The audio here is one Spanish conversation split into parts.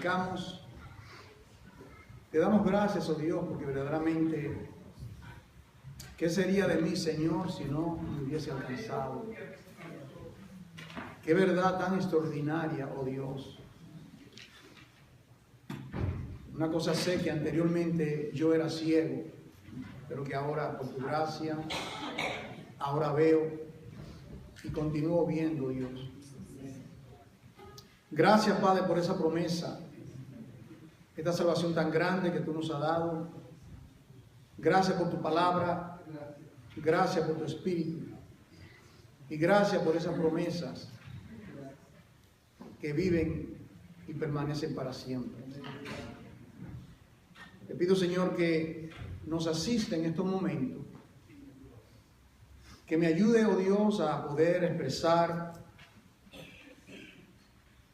suplicamos, te damos gracias, oh Dios, porque verdaderamente, ¿qué sería de mí, Señor, si no me hubiese alcanzado? Qué verdad tan extraordinaria, oh Dios. Una cosa sé, que anteriormente yo era ciego, pero que ahora, por tu gracia, ahora veo y continúo viendo, Dios. Gracias, Padre, por esa promesa, esta salvación tan grande que tú nos has dado. Gracias por tu palabra, gracias por tu espíritu y gracias por esas promesas que viven y permanecen para siempre. Te pido, Señor, que nos asista en estos momentos, que me ayude, oh Dios, a poder expresar,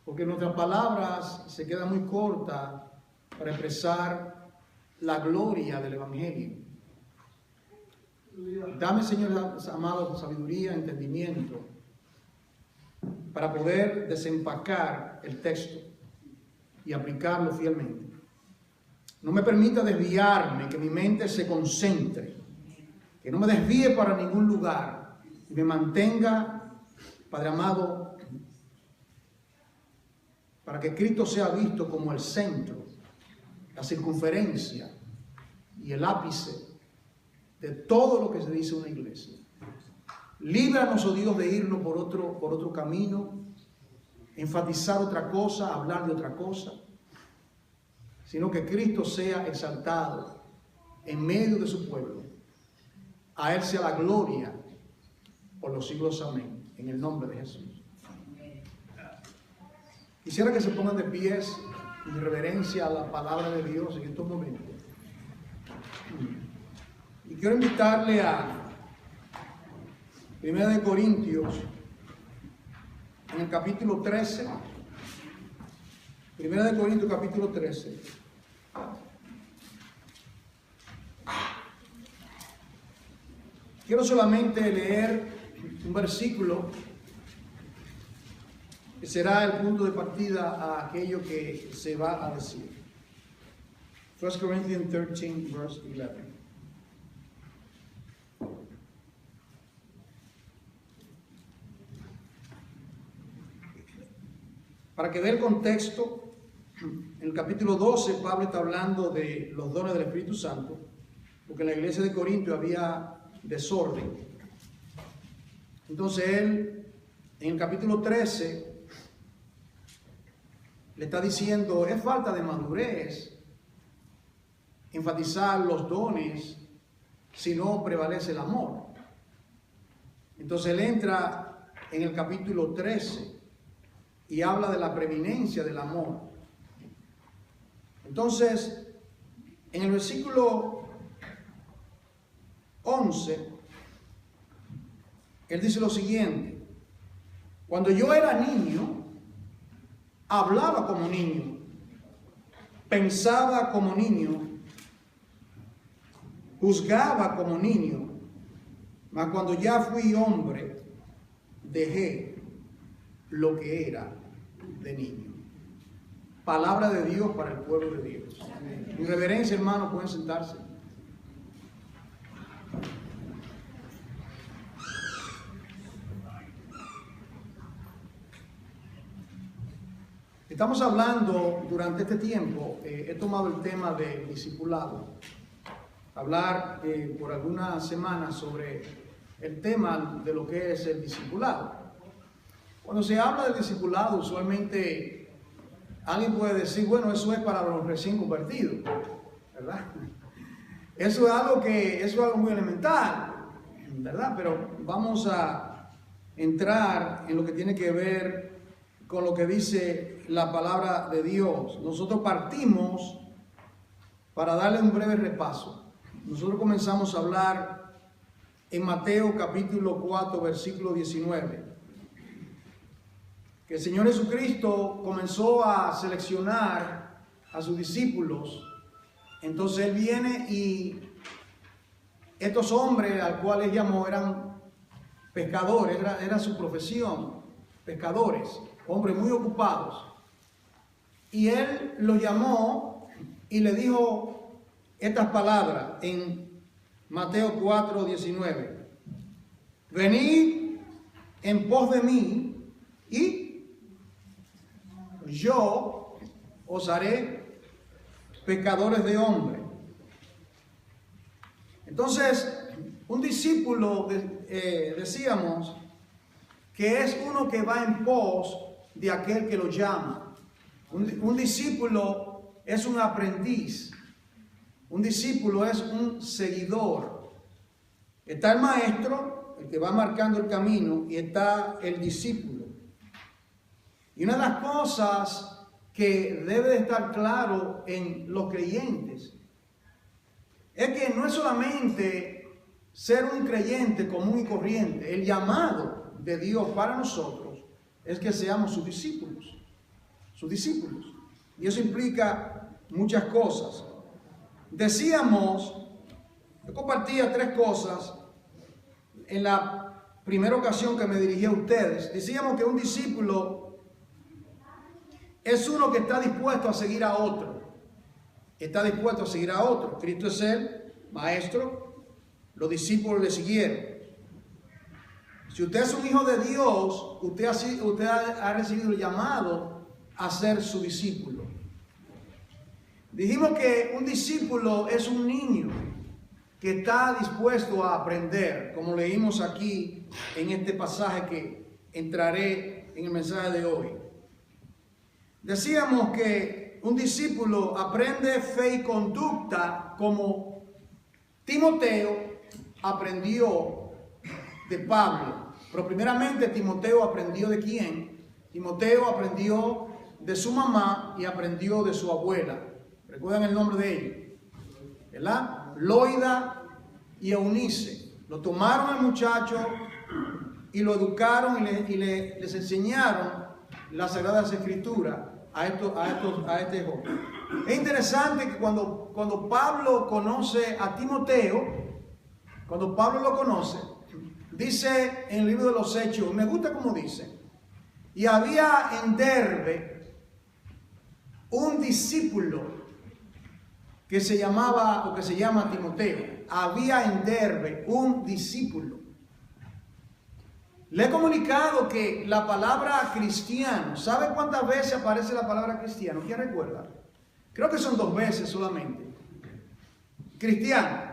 porque nuestras palabras se quedan muy cortas para expresar la gloria del Evangelio. Dame, Señor amado, sabiduría, entendimiento, para poder desempacar el texto y aplicarlo fielmente. No me permita desviarme, que mi mente se concentre, que no me desvíe para ningún lugar y me mantenga, Padre amado, para que Cristo sea visto como el centro, la circunferencia y el ápice de todo lo que se dice una iglesia. Líbranos, oh Dios, de irnos por otro camino, enfatizar otra cosa, hablar de otra cosa, sino que Cristo sea exaltado en medio de su pueblo. A Él sea la gloria por los siglos. Amén. En el nombre de Jesús. Quisiera que se pongan de pies en reverencia a la palabra de Dios en estos momentos. Y quiero invitarle a 1 de Corintios, en el capítulo 13. 1 de Corintios, capítulo 13. Quiero solamente leer un versículo que será el punto de partida a aquello que se va a decir. 1 Corinthians 13, verse 11. Para que dé el contexto, en el capítulo 12 Pablo está hablando de los dones del Espíritu Santo, porque en la iglesia de Corinto había desorden. Entonces él, en el capítulo 13, le está diciendo, es falta de madurez enfatizar los dones si no prevalece el amor. Entonces él entra en el capítulo 13 y habla de la preeminencia del amor. Entonces, en el versículo 11, él dice lo siguiente: cuando yo era niño, hablaba como niño, pensaba como niño, juzgaba como niño, mas cuando ya fui hombre, dejé lo que era de niño. Palabra de Dios para el pueblo de Dios. Mi reverencia, hermano, pueden sentarse. Estamos hablando durante este tiempo, he tomado el tema del discipulado, hablar por algunas semanas sobre el tema de lo que es el discipulado. Cuando se habla del discipulado, usualmente alguien puede decir, bueno, eso es para los recién convertidos, ¿verdad? Eso es algo muy elemental, ¿verdad? Pero vamos a entrar en lo que tiene que ver con lo que dice la palabra de Dios. Nosotros partimos, para darle un breve repaso, nosotros comenzamos a hablar en Mateo capítulo 4, versículo 19. Que el Señor Jesucristo comenzó a seleccionar a sus discípulos. Entonces Él viene y estos hombres al cual Él llamó eran pescadores, era su profesión, pescadores, hombres muy ocupados. y él lo llamó y le dijo estas palabras en Mateo 4:19. Venid en pos de mí y yo os haré pecadores de hombres. Entonces, un discípulo, decíamos, que es uno que va en pos de aquel que lo llama. Un discípulo es un aprendiz. Un discípulo es un seguidor. Está el maestro, el que va marcando el camino, y está el discípulo. Y una de las cosas que debe de estar claro en los creyentes es que no es solamente ser un creyente común y corriente. El llamado de Dios para nosotros es que seamos sus discípulos. Sus discípulos. Y eso implica muchas cosas. Decíamos, yo compartía 3 cosas en la primera ocasión que me dirigí a ustedes. Decíamos que un discípulo es uno que está dispuesto a seguir a otro. Está dispuesto a seguir a otro. Cristo es el maestro, los discípulos le siguieron. Si usted es un hijo de Dios, usted ha recibido el llamado a ser su discípulo. Dijimos que un discípulo es un niño que está dispuesto a aprender, como leímos aquí en este pasaje que entraré en el mensaje de hoy. Decíamos que un discípulo aprende fe y conducta como Timoteo aprendió de Pablo. Pero primeramente Timoteo aprendió ¿de quién? Timoteo aprendió de su mamá y aprendió de su abuela. ¿Recuerdan el nombre de ellos? ¿Verdad? Loida y Eunice. Lo tomaron al muchacho y lo educaron y les enseñaron las Sagradas Escrituras a este joven. Es interesante que cuando Pablo conoce a Timoteo, cuando Pablo lo conoce, dice en el libro de los Hechos, me gusta como dice, y había en Derbe un discípulo que se llamaba o que se llama Timoteo. Había en Derbe un discípulo. Le he comunicado que la palabra cristiano, ¿sabe cuántas veces aparece la palabra cristiano? ¿Quién recuerda? Creo que son 2 veces solamente. Cristiano.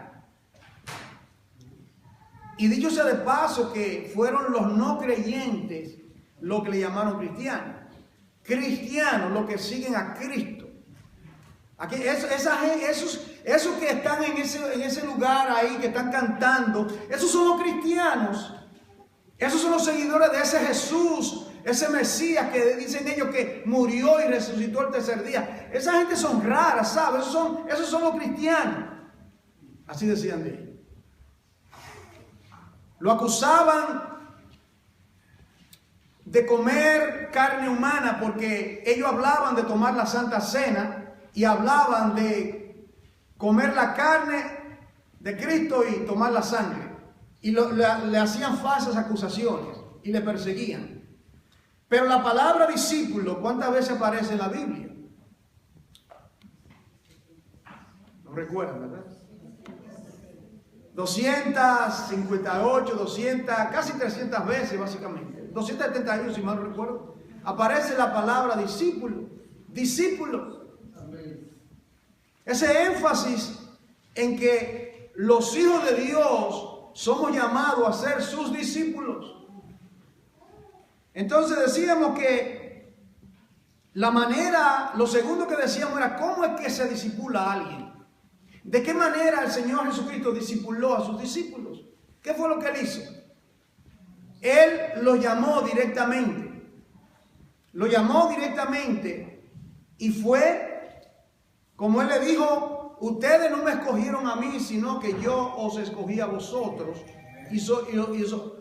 Y dicho sea de paso que fueron los no creyentes los que le llamaron cristiano. Cristianos, los que siguen a Cristo. Aquí, esos que están en ese lugar ahí, que están cantando, esos son los cristianos. Esos son los seguidores de ese Jesús, ese Mesías que dicen ellos que murió y resucitó el tercer día. Esa gente son raras, ¿sabes? Esos son los cristianos. Así decían de ellos. Lo acusaban de comer carne humana porque ellos hablaban de tomar la Santa Cena y hablaban de comer la carne de Cristo y tomar la sangre. Y le hacían falsas acusaciones y le perseguían. Pero la palabra discípulo, ¿cuántas veces aparece en la Biblia? No recuerdan, ¿verdad? 258, 200, casi 300 veces básicamente. 271 si mal no recuerdo. Aparece la palabra discípulo. Discípulo. Ese énfasis en que los hijos de Dios somos llamados a ser sus discípulos. Entonces decíamos que la manera, lo segundo que decíamos era cómo es que se discipula a alguien. ¿De qué manera el Señor Jesucristo discipuló a sus discípulos? ¿Qué fue lo que él hizo? Él los llamó directamente. Lo llamó directamente y fue, como él le dijo, ustedes no me escogieron a mí, sino que yo os escogí a vosotros y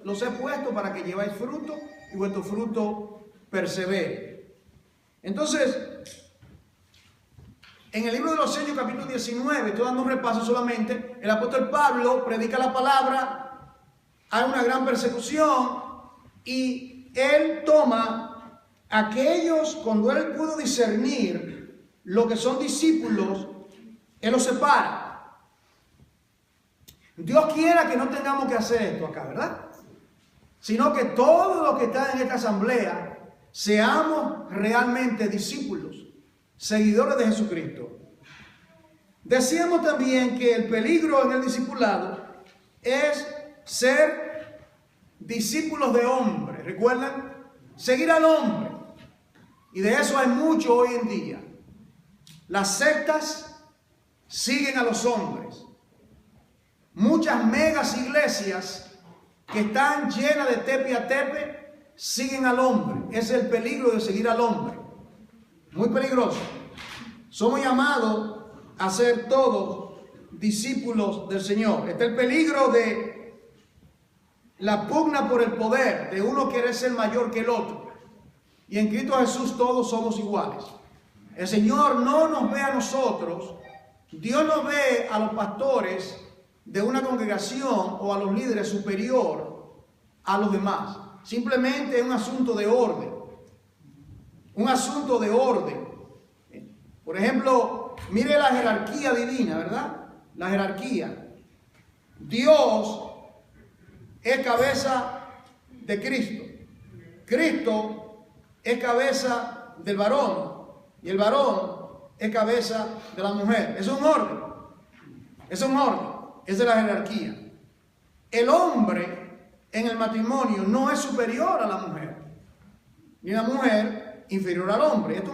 los he puesto para que lleváis fruto y vuestro fruto persevere. Entonces, en el libro de los Hechos, capítulo 19, estoy dando un repaso solamente, el apóstol Pablo predica la palabra, hay una gran persecución y él toma aquellos, cuando él pudo discernir lo que son discípulos, Él los separa. Dios quiera que no tengamos que hacer esto acá, ¿verdad? Sino que todos los que están en esta asamblea seamos realmente discípulos, seguidores de Jesucristo. Decíamos también que el peligro en el discipulado es ser discípulos de hombre. ¿Recuerdan? Seguir al hombre. Y de eso hay mucho hoy en día. Las sectas siguen a los hombres. Muchas megas iglesias que están llenas de tepe a tepe siguen al hombre. Es el peligro de seguir al hombre. Muy peligroso. Somos llamados a ser todos discípulos del Señor. Está el peligro de la pugna por el poder, de uno querer ser mayor que el otro. Y en Cristo Jesús todos somos iguales. El Señor no nos ve a nosotros, Dios no ve a los pastores de una congregación o a los líderes superior a los demás. Simplemente es un asunto de orden. Un asunto de orden. Por ejemplo, mire la jerarquía divina, ¿verdad? La jerarquía. Dios es cabeza de Cristo. Cristo es cabeza del varón. Y el varón es cabeza de la mujer. Es un orden. Es un orden. Es de la jerarquía. El hombre en el matrimonio no es superior a la mujer. Ni la mujer inferior al hombre. Esto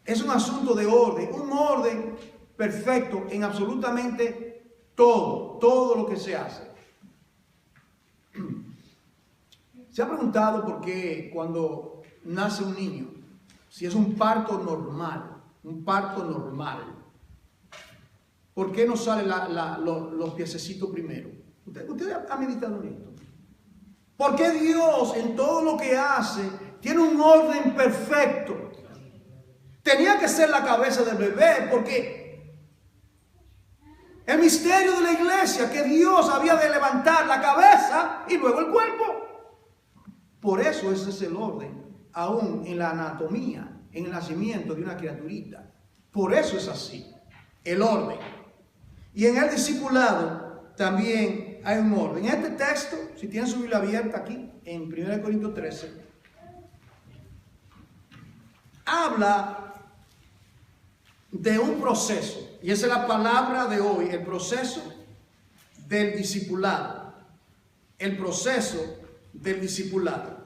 es un asunto de orden. Un orden perfecto en absolutamente todo lo que se hace. ¿Se ha preguntado por qué cuando nace un niño, si es un parto normal, ¿por qué no salen los piececitos primero? ¿Usted ha meditado en esto? ¿Por qué Dios en todo lo que hace tiene un orden perfecto? Tenía que ser la cabeza del bebé, porque el misterio de la iglesia, que Dios había de levantar la cabeza y luego el cuerpo. Por eso ese es el orden, aún en la anatomía, en el nacimiento de una criaturita. Por eso es así, el orden. Y en el discipulado también hay un orden. En este texto, si tienen su Biblia abierta aquí, en 1 Corintios 13, habla de un proceso. Y esa es la palabra de hoy, el proceso del discipulado. El proceso del discipulado.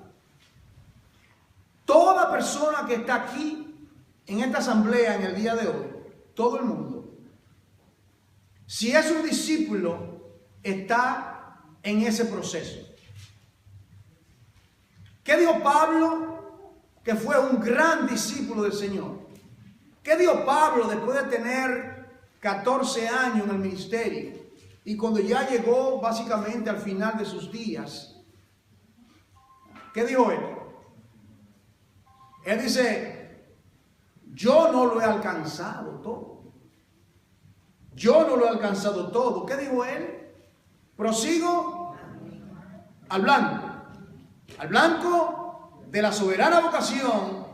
Toda persona que está aquí en esta asamblea en el día de hoy, todo el mundo, si es un discípulo, está en ese proceso. ¿Qué dijo Pablo? Que fue un gran discípulo del Señor. ¿Qué dijo Pablo después de tener 14 años en el ministerio? Y cuando ya llegó básicamente al final de sus días, ¿qué dijo él? Él dice, yo no lo he alcanzado todo. Yo no lo he alcanzado todo. ¿Qué dijo él? Prosigo al blanco de la soberana vocación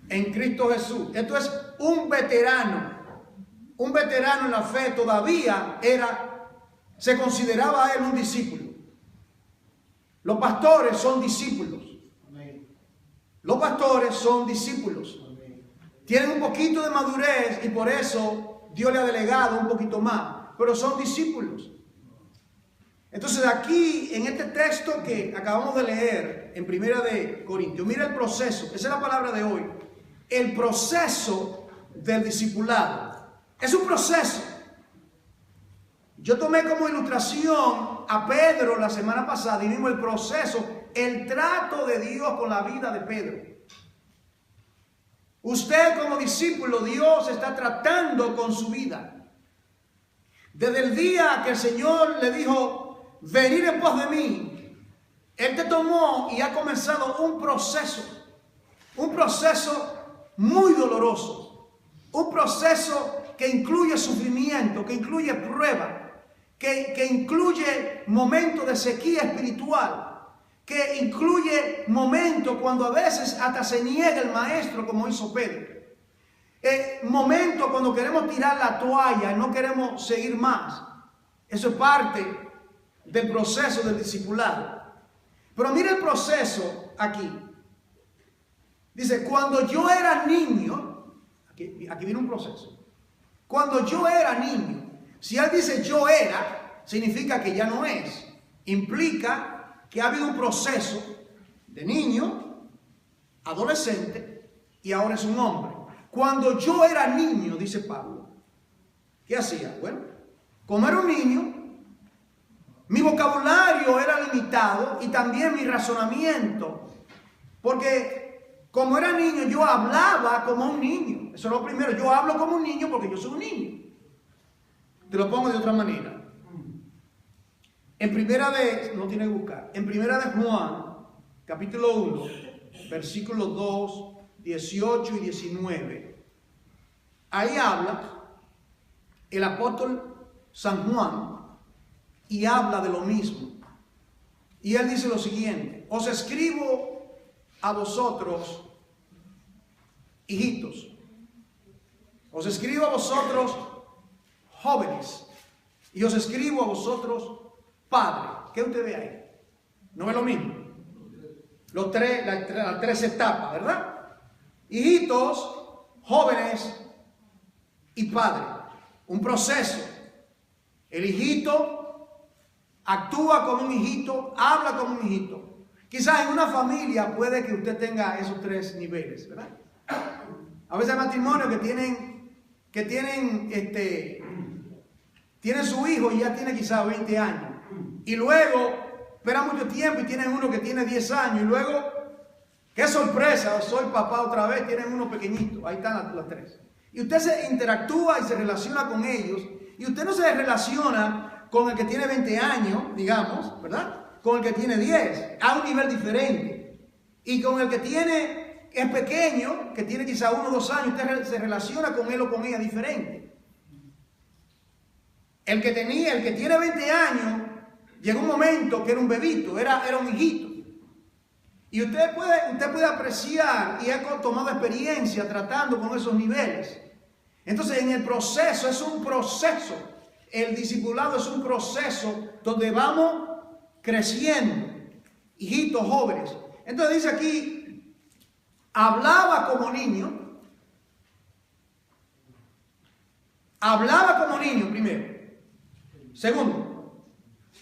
en Cristo Jesús. Esto es un veterano en la fe. Todavía se consideraba a él un discípulo. Los pastores son discípulos. Los pastores son discípulos. Tienen un poquito de madurez y por eso Dios le ha delegado un poquito más. Pero son discípulos. Entonces aquí, en este texto que acabamos de leer en 1 Corintios, mira el proceso. Esa es la palabra de hoy. El proceso del discipulado. Es un proceso. Yo tomé como ilustración a Pedro la semana pasada y vimos el proceso, el trato de Dios con la vida de Pedro. Usted como discípulo, Dios está tratando con su vida. Desde el día que el Señor le dijo, venid en pos de mí, Él te tomó y ha comenzado un proceso muy doloroso, un proceso que incluye sufrimiento, que incluye prueba, que incluye momentos de sequía espiritual, que incluye momentos cuando a veces hasta se niega el maestro como hizo Pedro. Momentos cuando queremos tirar la toalla y no queremos seguir más. Eso es parte del proceso del discipulado. Pero mira el proceso aquí. Dice, cuando yo era niño, aquí viene un proceso. Cuando yo era niño, si él dice yo era, significa que ya no es. Implica que ha habido un proceso de niño, adolescente y ahora es un hombre. Cuando yo era niño, dice Pablo, ¿qué hacía? Bueno, como era un niño, mi vocabulario era limitado y también mi razonamiento. Porque como era niño, yo hablaba como un niño. Eso es lo primero. Yo hablo como un niño porque yo soy un niño. Te lo pongo de otra manera. En primera de, no tiene que buscar, en primera de Juan, capítulo 1, versículos 2, 18 y 19. Ahí habla el apóstol San Juan y habla de lo mismo. Y él dice lo siguiente: os escribo a vosotros, hijitos. Os escribo a vosotros, jóvenes. Y os escribo a vosotros, padres. ¿Qué usted ve ahí? ¿No es lo mismo? Las tres etapas, ¿verdad? Hijitos, jóvenes y padres. Un proceso. El hijito actúa como un hijito, habla como un hijito. Quizás en una familia puede que usted tenga esos tres niveles, ¿verdad? A veces hay matrimonios que tienen su hijo y ya tiene quizás 20 años. Y luego espera mucho tiempo y tienen uno que tiene 10 años. Y luego, qué sorpresa, soy papá otra vez, tienen uno pequeñito. Ahí están las tres. Y usted se interactúa y se relaciona con ellos. Y usted no se relaciona con el que tiene 20 años, digamos, ¿verdad? Con el que tiene 10, a un nivel diferente. Y con el que es pequeño, que tiene quizá 1 o 2 años, usted se relaciona con él o con ella diferente. El que tiene 20 años, llegó un momento que era un bebito, era un hijito. Y usted puede apreciar y ha tomado experiencia tratando con esos niveles. Entonces, en el proceso, es un proceso. El discipulado es un proceso donde vamos creciendo, hijitos jóvenes. Entonces dice aquí, hablaba como niño. Hablaba como niño primero. Segundo,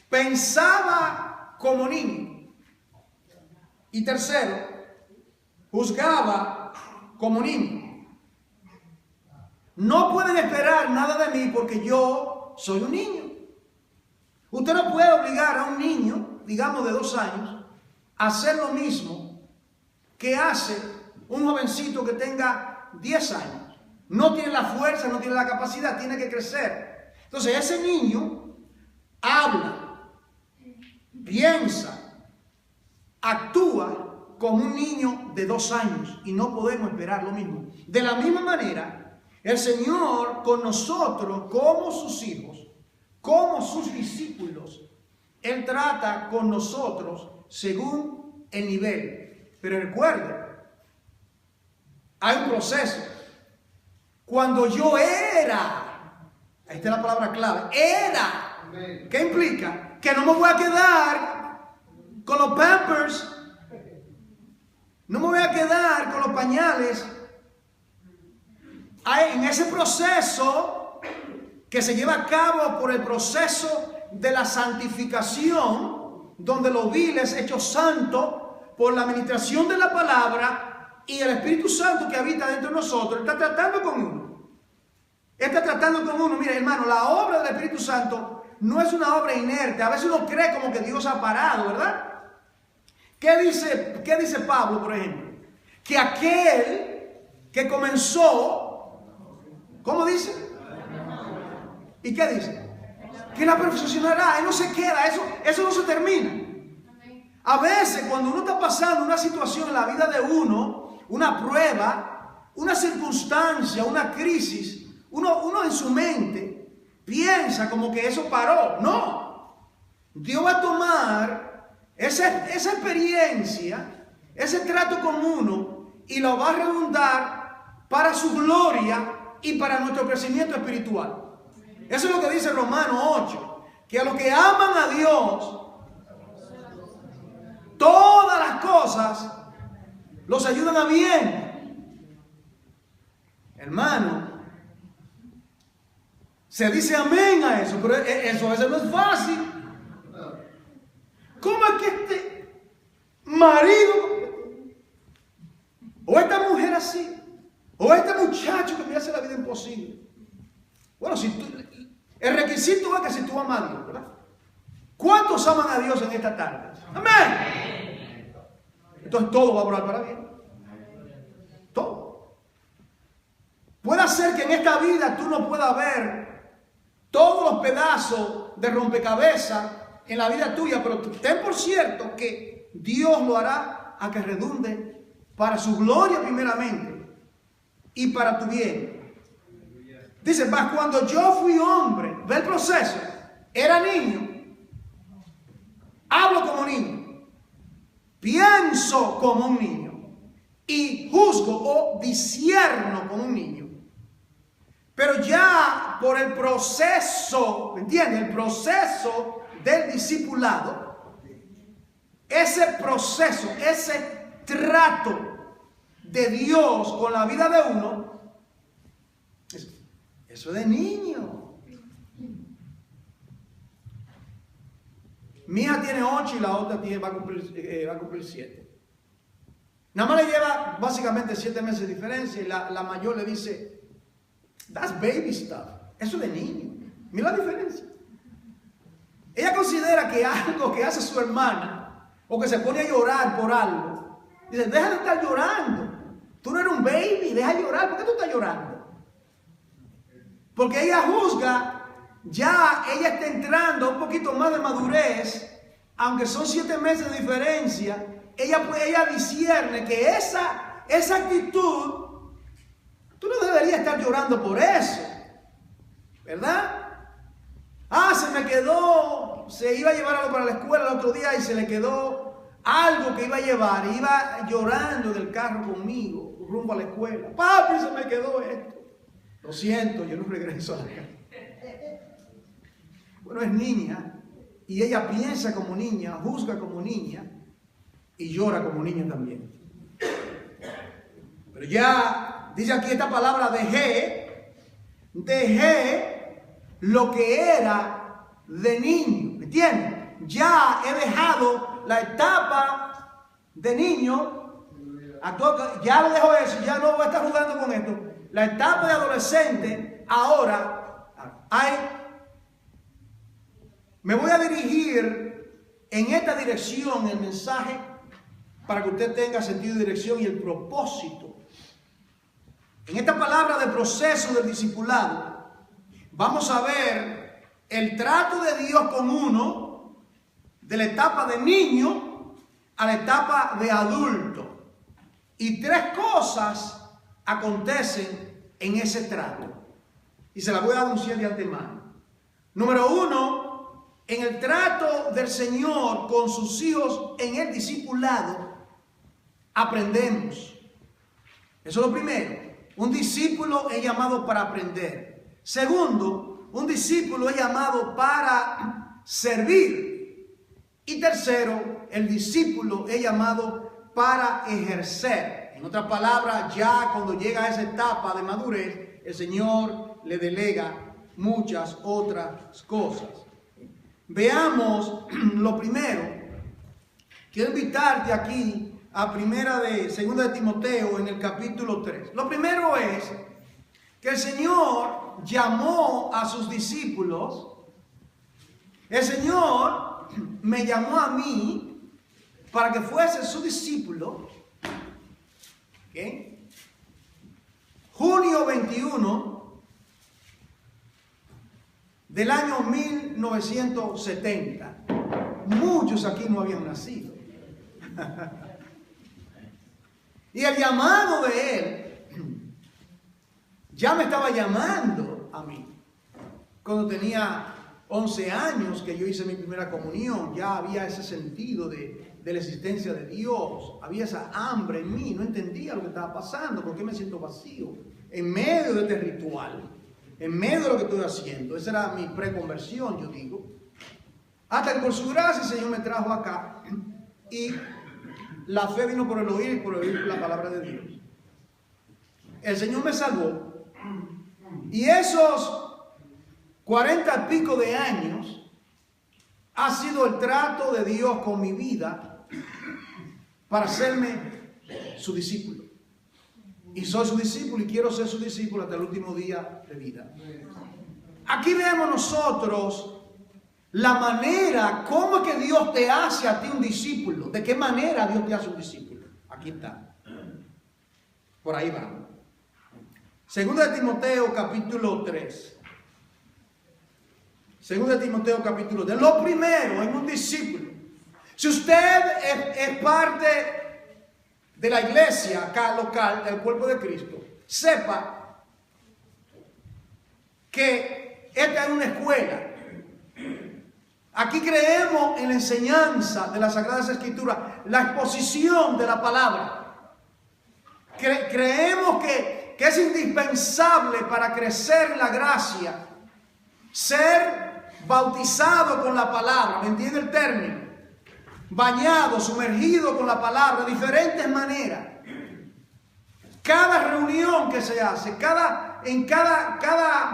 pensaba como niño. Y tercero, juzgaba como niño. No pueden esperar nada de mí porque yo soy un niño. Usted no puede obligar a un niño, digamos de 2 años, a hacer lo mismo que hace un jovencito que tenga 10 años. No tiene la fuerza, no tiene la capacidad, tiene que crecer. Entonces ese niño habla, piensa, actúa como un niño de 2 años y no podemos esperar lo mismo. De la misma manera, el Señor con nosotros como sus hijos, como sus discípulos, Él trata con nosotros según el nivel. Pero recuerden, hay un proceso. Cuando yo era, ahí está la palabra clave, era, ¿qué implica? Que no me voy a quedar con los Pampers, no me voy a quedar con los pañales. En ese proceso que se lleva a cabo por el proceso de la santificación, donde lo vil es hecho santo por la administración de la palabra y el Espíritu Santo que habita dentro de nosotros, está tratando con uno. Está tratando con uno. Mire, hermano, la obra del Espíritu Santo no es una obra inerte. A veces uno cree como que Dios ha parado, ¿verdad? ¿Qué dice Pablo, por ejemplo? Que aquel que comenzó, ¿cómo dice? ¿Y qué dice? Que la perfeccionará. Él no se queda, eso no se termina. A veces cuando uno está pasando una situación en la vida de uno, una prueba, una circunstancia, una crisis, uno en su mente piensa como que eso paró. No. Dios va a tomar esa experiencia, ese trato con uno y lo va a redundar para su gloria y para nuestro crecimiento espiritual. Eso es lo que dice Romanos 8, que a los que aman a Dios, todas las cosas los ayudan a bien. Hermano, se dice amén a eso, pero eso a veces no es fácil. ¿Cómo es que este marido, o esta mujer así, o este muchacho que me hace la vida imposible? Bueno, el requisito es que si tú amas a Dios, ¿verdad? ¿Cuántos aman a Dios en esta tarde? Amén. Entonces todo va a obrar para bien. Todo. Puede ser que en esta vida tú no puedas ver todos los pedazos de rompecabezas en la vida tuya, pero ten por cierto que Dios lo hará a que redunde para su gloria primeramente y para tu bien. Dice, mas cuando yo fui hombre, ve el proceso, era niño, hablo como niño, pienso como un niño y juzgo o discierno como un niño. Pero ya por el proceso, ¿entiendes? El proceso del discipulado, ese proceso, ese trato de Dios con la vida de uno, eso de niño. Mi hija tiene 8 y la otra va a cumplir 7. Nada más le lleva básicamente 7 meses de diferencia y la mayor le dice, that's baby stuff. Eso de niño. Mira la diferencia. Ella considera que algo que hace su hermana o que se pone a llorar por algo, dice, deja de estar llorando. Tú no eres un baby, deja de llorar. ¿Por qué tú estás llorando? Porque ella juzga, ya ella está entrando un poquito más de madurez, aunque son 7 meses de diferencia, ella discierne que esa actitud, tú no deberías estar llorando por eso, ¿verdad? Se iba a llevar algo para la escuela el otro día y se le quedó algo que iba a llevar, y iba llorando del carro conmigo, rumbo a la escuela. Papi, se me quedó esto. Lo siento, yo no regreso a la casa. Bueno, es niña y ella piensa como niña, juzga como niña y llora como niña también. Pero ya dice aquí esta palabra, dejé lo que era de niño, ¿me entiendes? Ya he dejado la etapa de niño, ya lo dejo eso, ya no voy a estar jugando con esto. La etapa de adolescente, ahora me voy a dirigir en esta dirección, el mensaje, para que usted tenga sentido de dirección y el propósito. En esta palabra de proceso del discipulado, vamos a ver el trato de Dios con uno, de la etapa de niño a la etapa de adulto. Y 3 cosas acontecen en ese trato. Y se las voy a anunciar de antemano. Número 1, en el trato del Señor con sus hijos en el discipulado, aprendemos. Eso es lo primero. Un discípulo es llamado para aprender. Segundo, un discípulo es llamado para servir. Y tercero, el discípulo es llamado para ejercer. En otras palabras, ya cuando llega a esa etapa de madurez, el Señor le delega muchas otras cosas. Veamos lo primero. Quiero invitarte aquí a segunda de Timoteo en el capítulo 3. Lo primero es que el Señor llamó a sus discípulos. El Señor me llamó a mí para que fuese su discípulo. ¿Okay? Junio 21 del año 1970. Muchos aquí no habían nacido. Y el llamado de Él ya me estaba llamando a mí. Cuando tenía 11 años que yo hice mi primera comunión, ya había ese sentido de de la existencia de Dios. Había esa hambre en mí, no entendía lo que estaba pasando, por qué me siento vacío. En medio de este ritual, en medio de lo que estoy haciendo. Esa era mi preconversión, yo digo. Hasta que por su gracia el Señor me trajo acá y la fe vino por el oír y por oír la palabra de Dios. El Señor me salvó y esos 40 y pico de años ha sido el trato de Dios con mi vida para hacerme su discípulo. Y soy su discípulo y quiero ser su discípulo hasta el último día de vida. Aquí vemos nosotros la manera, cómo es que Dios te hace a ti un discípulo. ¿De qué manera Dios te hace un discípulo? Aquí está. Por ahí vamos. Segunda de Timoteo capítulo 3. Segunda de Timoteo capítulo 3. Lo primero en un discípulo. Si usted es parte de la iglesia acá local, del cuerpo de Cristo, sepa que esta es una escuela. Aquí creemos en la enseñanza de las Sagradas Escrituras, la exposición de la palabra. Creemos que es indispensable para crecer en la gracia, ser bautizado con la palabra, ¿me entiende el término? Bañado, sumergido con la palabra, de diferentes maneras. Cada reunión que se hace, cada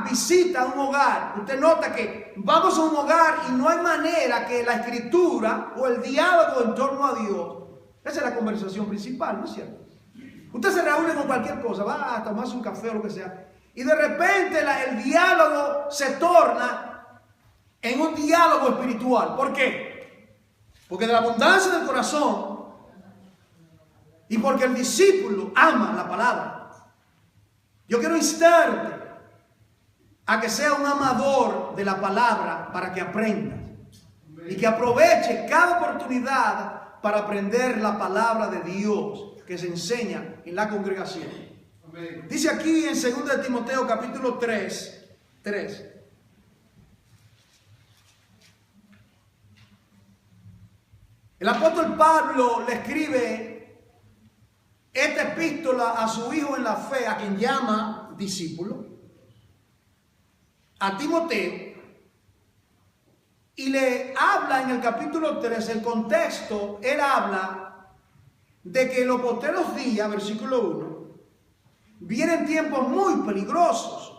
visita a un hogar, usted nota que vamos a un hogar y no hay manera que la escritura o el diálogo en torno a Dios, esa es la conversación principal, ¿no es cierto? Usted se reúne con cualquier cosa, va a tomarse un café o lo que sea, y de repente el diálogo se torna en un diálogo espiritual. ¿Por qué? Porque de la abundancia del corazón y porque el discípulo ama la palabra. Yo quiero instarte a que sea un amador de la palabra para que aprendas y que aproveche cada oportunidad para aprender la palabra de Dios que se enseña en la congregación. Amén. Dice aquí en 2 de Timoteo capítulo 3. El apóstol Pablo le escribe esta epístola a su hijo en la fe, a quien llama discípulo, a Timoteo, y le habla en el capítulo 3, el contexto, él habla de que en los postreros días, versículo 1, vienen tiempos muy peligrosos.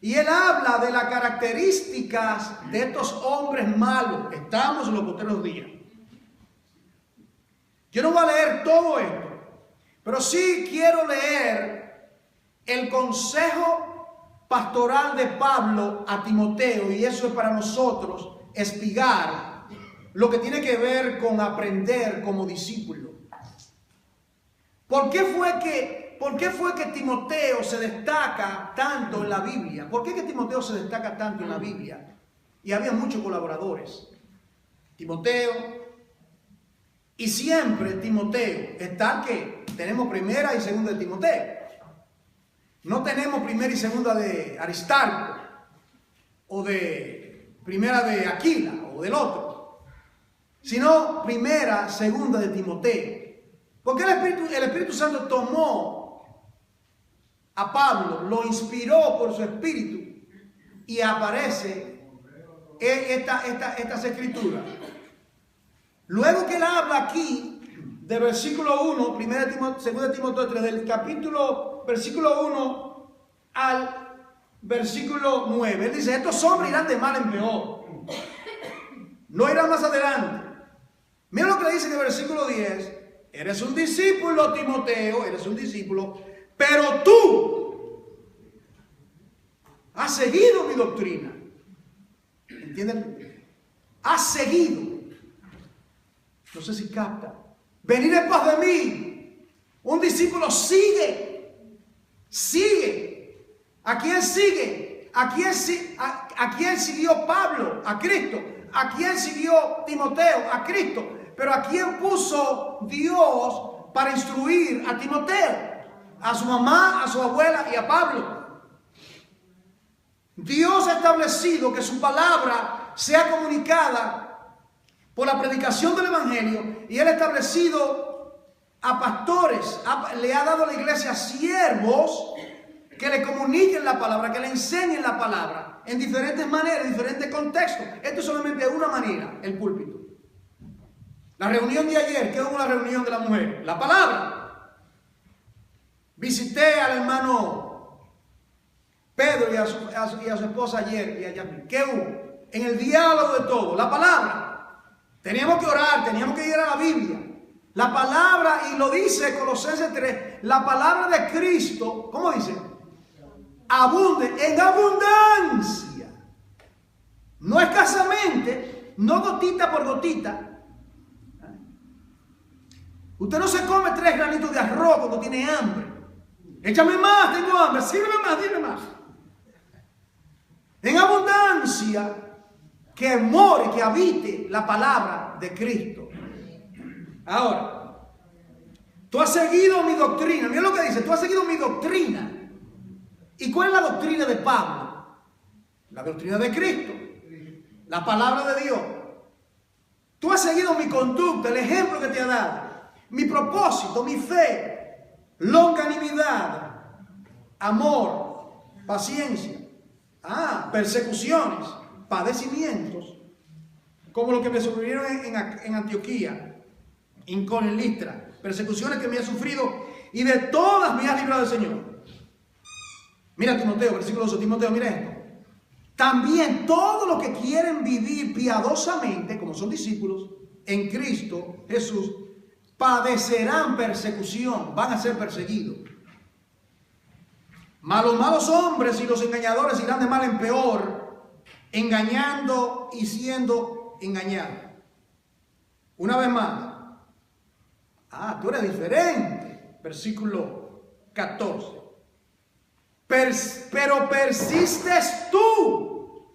Y él habla de las características de estos hombres malos. Estamos en los postreros días. Yo no voy a leer todo esto, pero sí quiero leer el consejo pastoral de Pablo a Timoteo, y eso es para nosotros espigar lo que tiene que ver con aprender como discípulo. ¿Por qué fue que Timoteo se destaca tanto en la Biblia? ¿Por qué que Timoteo se destaca tanto en la Biblia? Y había muchos colaboradores. Timoteo, y siempre Timoteo, está que tenemos primera y segunda de Timoteo. No tenemos primera y segunda de Aristarco, o de primera de Aquila, o del otro, sino primera, segunda de Timoteo. Porque el Espíritu Santo tomó a Pablo, lo inspiró por su espíritu, y aparece estas escrituras. Luego que él habla aquí, del versículo 1, 2 Timoteo 3, del versículo 1 al versículo 9, él dice: estos hombres irán de mal en peor, no irán más adelante. Mira lo que le dice en el versículo 10: eres un discípulo, Timoteo, eres un discípulo, pero tú has seguido mi doctrina. ¿Entienden? Has seguido. No sé si capta. Venid en pos de mí. Un discípulo sigue. ¿A quién sigue? ¿A quién siguió Pablo? A Cristo. ¿A quién siguió Timoteo? A Cristo. Pero ¿a quién puso Dios para instruir a Timoteo? A su mamá, a su abuela y a Pablo. Dios ha establecido que su palabra sea comunicada por la predicación del Evangelio, y Él ha establecido a pastores, le ha dado a la iglesia siervos que le comuniquen la palabra, que le enseñen la palabra en diferentes maneras, en diferentes contextos. Esto es solamente una manera, el púlpito. La reunión de ayer, ¿qué hubo la reunión de la mujer? La palabra. Visité al hermano Pedro y a su esposa ayer y allá. ¿Qué hubo? En el diálogo de todo, la palabra. Teníamos que orar, teníamos que ir a la Biblia. La palabra, y lo dice Colosenses 3, la palabra de Cristo, ¿cómo dice? Abunde, en abundancia. No escasamente, no gotita por gotita. Usted no se come 3 granitos de arroz cuando tiene hambre. Échame más, tengo hambre, sírveme más, dime más. En abundancia, que more, que habite la palabra de Cristo. Ahora, tú has seguido mi doctrina. Mira lo que dice, tú has seguido mi doctrina. ¿Y cuál es la doctrina de Pablo? La doctrina de Cristo, la palabra de Dios. Tú has seguido mi conducta, el ejemplo que te ha dado, mi propósito, mi fe, longanimidad, amor, paciencia, persecuciones, padecimientos, como lo que me sobrevivieron en Antioquía, en Listra, persecuciones que me ha sufrido, y de todas me ha librado el Señor. Mira Timoteo, versículo 12, Timoteo, mira esto. También todos los que quieren vivir piadosamente, como son discípulos, en Cristo Jesús, padecerán persecución, van a ser perseguidos. Los malos hombres y los engañadores irán de mal en peor, engañando y siendo engañados. Una vez más. Tú eres diferente. Versículo 14. Pero persistes tú.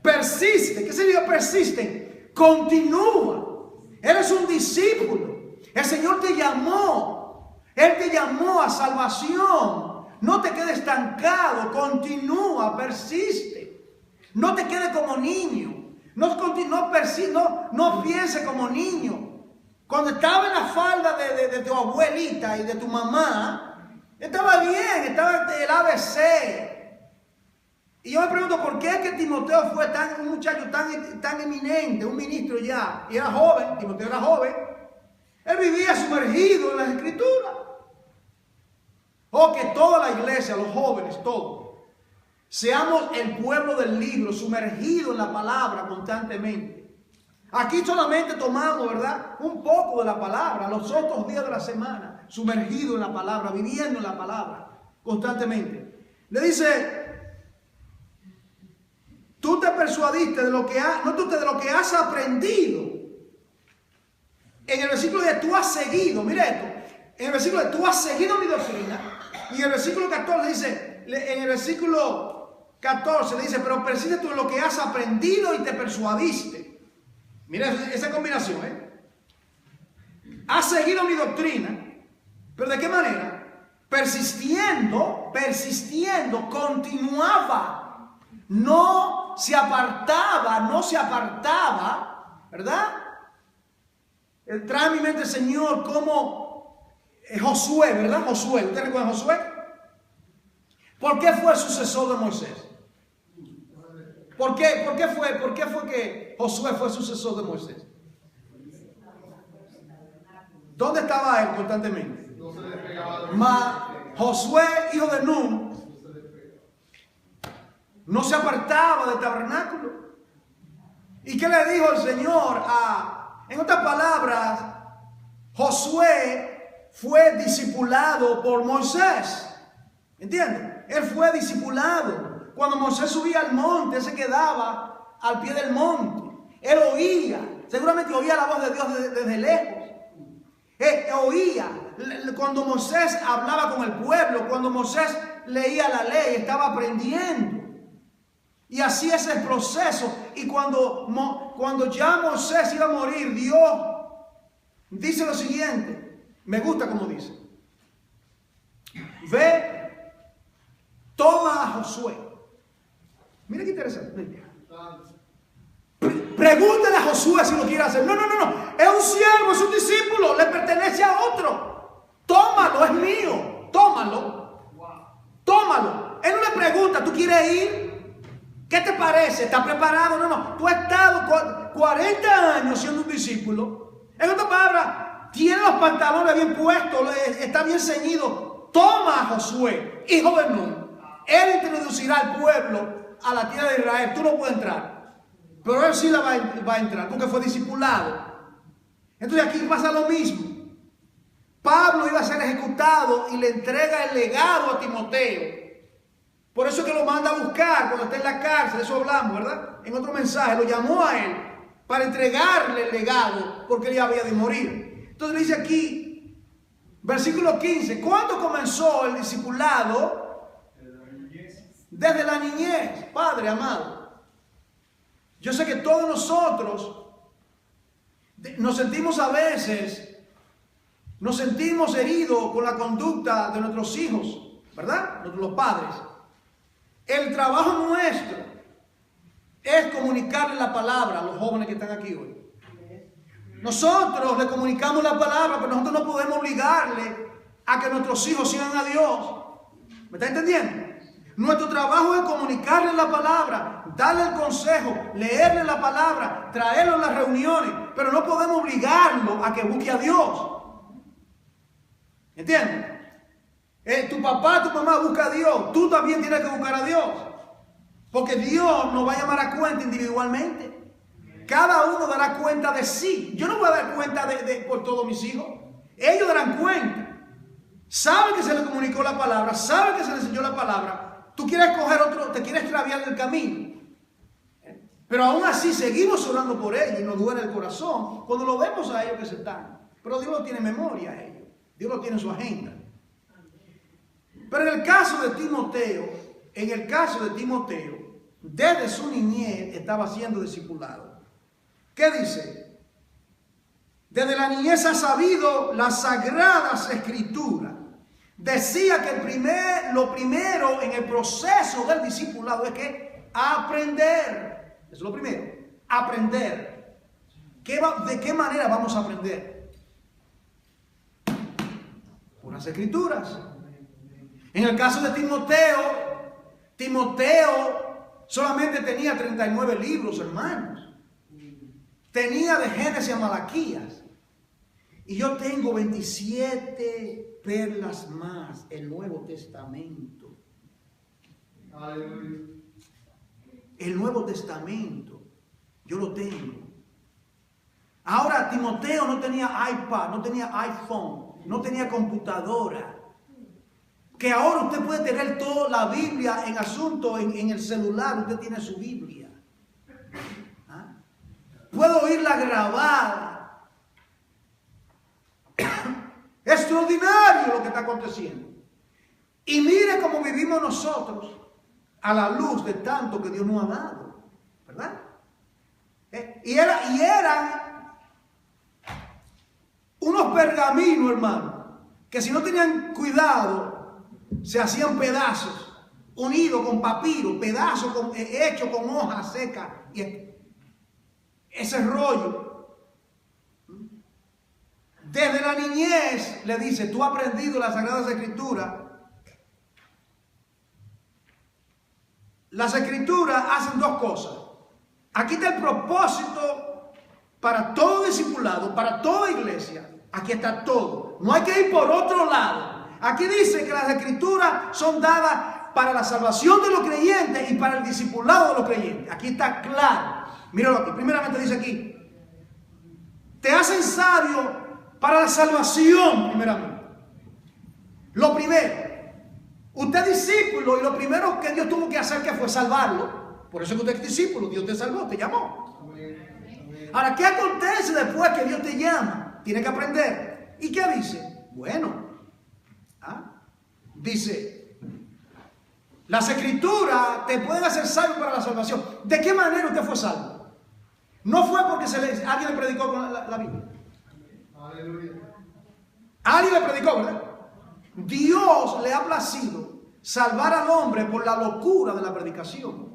Persiste. ¿Qué significa persiste? Continúa. Eres un discípulo. El Señor te llamó. Él te llamó a salvación. No te quedes estancado. Continúa, persiste. No te quedes como niño. No piense como niño. Cuando estaba en la falda de tu abuelita y de tu mamá, estaba bien, estaba el ABC. Y yo me pregunto, ¿por qué es que Timoteo fue un muchacho tan eminente, un ministro ya? Y era joven, Timoteo era joven. Él vivía sumergido en las Escrituras. Que toda la iglesia, los jóvenes, todos, seamos el pueblo del libro, sumergido en la palabra constantemente. Aquí solamente tomamos, ¿verdad?, un poco de la palabra, los otros días de la semana, sumergido en la palabra, viviendo en la palabra, constantemente. Le dice, tú te persuadiste de lo que has aprendido. En el versículo de tú has seguido, mire esto, en el versículo de tú has seguido mi doctrina, y en el versículo 14 dice, en el versículo 14 le dice, pero persiste tú en lo que has aprendido y te persuadiste. Mira esa combinación, Has seguido mi doctrina, pero ¿de qué manera? Persistiendo, continuaba. No se apartaba, ¿verdad? Trae a mi mente, Señor, como Josué, ¿verdad? Josué, ¿usted recuerda a Josué? ¿Por qué fue el sucesor de Moisés? ¿Por qué fue que Josué fue sucesor de Moisés? ¿Dónde estaba él constantemente? Josué, hijo de Nun, no se apartaba del tabernáculo. ¿Y qué le dijo el Señor? En otras palabras, Josué fue discipulado por Moisés. ¿Entienden? Él fue discipulado. Cuando Moisés subía al monte, él se quedaba al pie del monte. Él oía, seguramente oía la voz de Dios desde lejos. Oía cuando Moisés hablaba con el pueblo, cuando Moisés leía la ley, estaba aprendiendo. Y así es el proceso. Y cuando ya Moisés iba a morir, Dios dice lo siguiente. Me gusta como dice. Ve, toma a Josué. Mira qué interesante. Pregúntale a Josué si lo quiere hacer. No. Es un siervo, es un discípulo, le pertenece a otro. Tómalo, es mío. Tómalo. Él no le pregunta, ¿tú quieres ir? ¿Qué te parece? ¿Estás preparado? No. Tú has estado 40 años siendo un discípulo. En otras palabras, tiene los pantalones bien puestos, está bien ceñido. Toma a Josué, hijo de Nun. Él introducirá al pueblo a la tierra de Israel. Tú no puedes entrar, pero él sí la va a entrar porque fue discipulado. Entonces aquí pasa lo mismo. Pablo iba a ser ejecutado y le entrega el legado a Timoteo. Por eso es que lo manda a buscar cuando está en la cárcel. De eso hablamos, ¿verdad? En otro mensaje lo llamó a él para entregarle el legado porque él ya había de morir. Entonces dice aquí, versículo 15, ¿cuándo comenzó el discipulado? Desde la niñez, Padre amado. Yo sé que todos nosotros nos sentimos a veces, nos sentimos heridos con la conducta de nuestros hijos, ¿verdad? Los padres. El trabajo nuestro es comunicarle la palabra a los jóvenes que están aquí hoy. Nosotros le comunicamos la palabra, pero nosotros no podemos obligarle a que nuestros hijos sigan a Dios. ¿Me está entendiendo? Nuestro trabajo es comunicarle la palabra, darle el consejo, leerle la palabra, traerlo a las reuniones, pero no podemos obligarlo a que busque a Dios. ¿Entiendes? Tu papá, tu mamá busca a Dios, tú también tienes que buscar a Dios, porque Dios nos va a llamar a cuenta individualmente. Cada uno dará cuenta de sí. Yo no voy a dar cuenta por todos mis hijos. Ellos darán cuenta. Saben que se les comunicó la palabra, saben que se les enseñó la palabra. Tú quieres coger otro, te quieres extraviar del camino. Pero aún así seguimos orando por ellos y nos duele el corazón cuando lo vemos a ellos que se están. Pero Dios lo tiene en memoria a ellos. Dios lo tiene en su agenda. Pero en el caso de Timoteo, desde su niñez estaba siendo discipulado. ¿Qué dice? Desde la niñez ha sabido las sagradas escrituras. Decía que lo primero en el proceso del discipulado es que aprender. Eso es lo primero. Aprender. ¿De qué manera vamos a aprender? Por las escrituras. En el caso de Timoteo solamente tenía 39 libros, hermanos. Tenía de Génesis a Malaquías. Y yo tengo 27 perlas más, el Nuevo Testamento. El Nuevo Testamento, yo lo tengo. Ahora Timoteo no tenía iPad, no tenía iPhone, no tenía computadora. Que ahora usted puede tener toda la Biblia en asunto, en el celular, usted tiene su Biblia. ¿Ah? Puedo oírla grabada. Extraordinario lo que está aconteciendo. Y mire cómo vivimos nosotros a la luz de tanto que Dios nos ha dado, ¿verdad? Y eran unos pergaminos, hermano, que si no tenían cuidado se hacían pedazos, unidos con papiro, pedazos hechos con hojas secas, y ese rollo. Desde la niñez le dice, tú has aprendido las Sagradas Escrituras. Las Escrituras hacen dos cosas. Aquí está el propósito para todo discipulado, para toda iglesia. Aquí está todo. No hay que ir por otro lado. Aquí dice que las Escrituras son dadas para la salvación de los creyentes y para el discipulado de los creyentes. Aquí está claro. Míralo aquí. Primeramente dice aquí, te hacen sabio para la salvación, primeramente. Lo primero, usted es discípulo y lo primero que Dios tuvo que hacer que fue salvarlo. Por eso que usted es discípulo, Dios te salvó, te llamó. Ahora, ¿qué acontece después que Dios te llama? Tiene que aprender. ¿Y qué dice? Bueno, dice, las Escrituras te pueden hacer salvo para la salvación. ¿De qué manera usted fue salvo? No fue porque alguien le predicó con la Biblia. Alguien le predicó, ¿verdad? Dios le ha placido salvar al hombre por la locura de la predicación.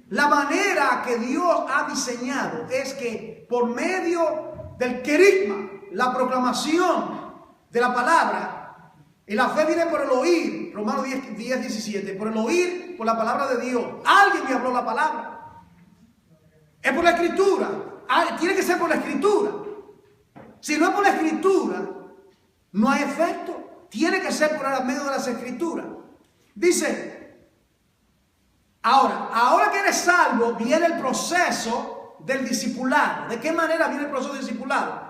La manera que Dios ha diseñado es que por medio del querigma, la proclamación de la palabra, y la fe viene por el oír, Romanos 10, 17, por el oír, por la palabra de Dios. Alguien me habló la palabra. Es por la escritura. Tiene que ser por la escritura. Si no es por la escritura, no hay efecto. Tiene que ser por el medio de las escrituras. Dice, ahora que eres salvo, viene el proceso del discipulado. ¿De qué manera viene el proceso del discipulado?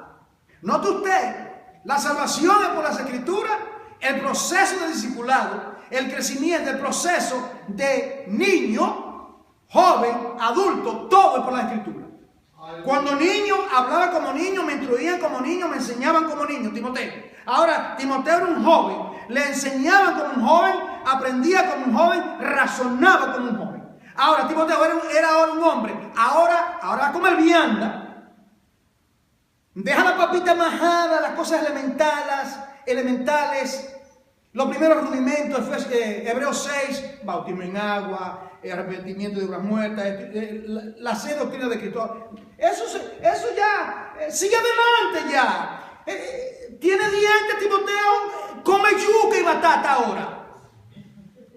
Note usted, la salvación es por las escrituras, el proceso del discipulado, el crecimiento, el proceso de niño, joven, adulto, todo es por la escritura. Cuando niño, hablaba como niño, me instruían como niño, me enseñaban como niño, Timoteo. Ahora, Timoteo era un joven, le enseñaban como un joven, aprendía como un joven, razonaba como un joven. Ahora, Timoteo era ahora un hombre, ahora come vianda, deja la papita majada, las cosas elementales, los primeros rudimentos, Hebreos 6, bautismo en agua, arrepentimiento de obras muertas, la sed doctrina de Cristo. Eso ya, sigue adelante ya. Tiene dientes, Timoteo, come yuca y batata ahora.